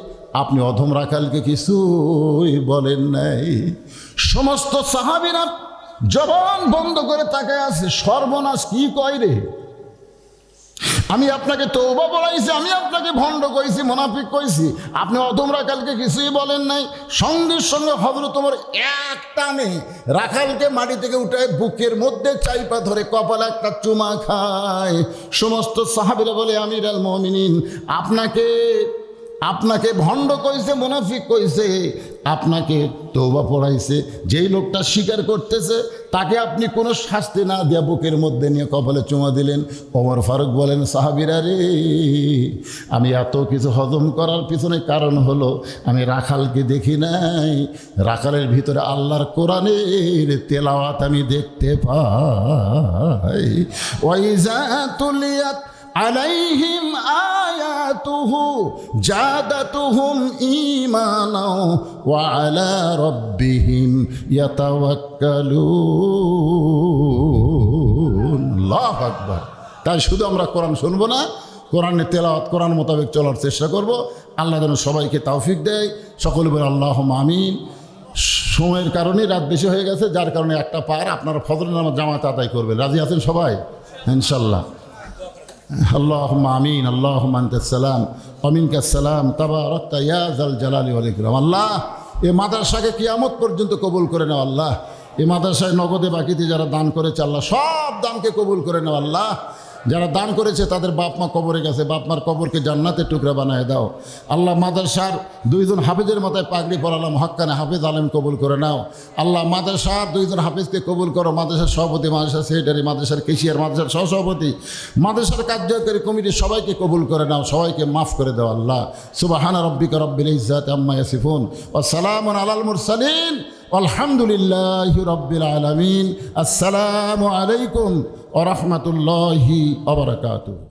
আপনি অধম রাখালকে কিছুই বলেন নাই। সমস্ত সাহাবীরা জবান বন্ধ করে তাকায় আছে, সর্বনাশ কি কয় রে, আমি আপনাকে তওবা বলাইছি, আমি আপনাকে ভণ্ড কইছি, মুনাফিক কইছি, আপনি অধম রাখালকে কিছুই বলেন নাই। সঙ্গে সঙ্গে হযরত ওমর এক টানে রাখালকে মাটি থেকে উঠে বুকের মধ্যে চাইপা ধরে কপালে একটা চুমা খায়। সমস্ত সাহাবীরা বলে, আমিরুল মুমিনিন, আপনাকে ভণ্ড কইছে, মুনাফিক কইছে, আপনাকে তওবা পড়াইছে, যেই লোকটা স্বীকার করতেছে তাকে আপনি কোনো শাস্তি না দিয়া বুকের মধ্যে নিয়ে কপালে চুমা দিলেন। ওমর ফারুক বলেন, সাহাবীরা রে, আমি এত কিছু হজম করার পিছনে কারণ হলো আমি রাখালকে দেখি নাই, রাখালের ভিতরে আল্লাহর কোরআনের তেলাওয়াত আমি দেখতে পাই। ওয়াইজা তুলিয়াত আলাইহিম আয়াতুহু জাদাতুহুম ঈমানা ওয়া আলা রাব্বিহিম ইয়াতাওয়াক্কালুন। আল্লাহু আকবার। তাই শুধু আমরা কোরআন শুনবো না, কোরআনের তেলাওয়াত কোরআন মোতাবেক চলার চেষ্টা করব। আল্লাহ যেন সবাইকে তৌফিক দেয়। সকলে বলে আল্লাহুম্মা আমিন। সময়ের কারণে রাত বেশি হয়ে গেছে, যার কারণে একটা পার আপনারা ফজরের নামাজ জামাত আদায় করবেন। রাজি আছেন সবাই ইনশাআল্লাহ? আল্লাহুম্মা আমিন। আল্লাহুম্মা আনতাস সালাম ওয়া মিনকাস সালাম তাবারাকতা ইয়া যাল জালালি ওয়াল ইকরাম। আল্লাহ, এই মাদ্রাসাকে কিয়ামত পর্যন্ত কবুল করে নাও আল্লাহ। এই মাদ্রাসায় নগদে বাকিতে যারা দান করেছে আল্লাহ, সব দানকে কবুল করে নাও আল্লাহ। যারা দান করেছে তাদের বাপ মা কবরে গেছে, বাপ মার কবরকে জান্নাতের টুকরা বানায় দাও আল্লাহ। মাদ্রাসার দুইজন হাফেজের মাথায় পাগড়ি পরালাম, হক্কানে হাফেজ আলেম কবুল করে নাও আল্লাহ। মাদ্রাসার দুইজন হাফেজকে কবুল করো, মাদ্রাসার সভাপতি, মাদ্রাসার সেক্রেটারি, মাদ্রাসার কেশিয়ার, মাদ্রাসার সহসভাপতি, মাদ্রাসার কার্যকরী কমিটির সবাইকে কবুল করে নাও, সবাইকে মাফ করে দাও আল্লাহ। সুবহানা রাব্বিকা রাব্বিল ইজ্জাতি আম্মা ইয়াসিফুন ওয়া সালামুন আলাল মুরসালিন আলহামদুলিল্লাহি রাব্বিল আলামিন। আসসালামু আলাইকুম ওয়া রাহমাতুল্লাহি ওয়া বারাকাতুহু।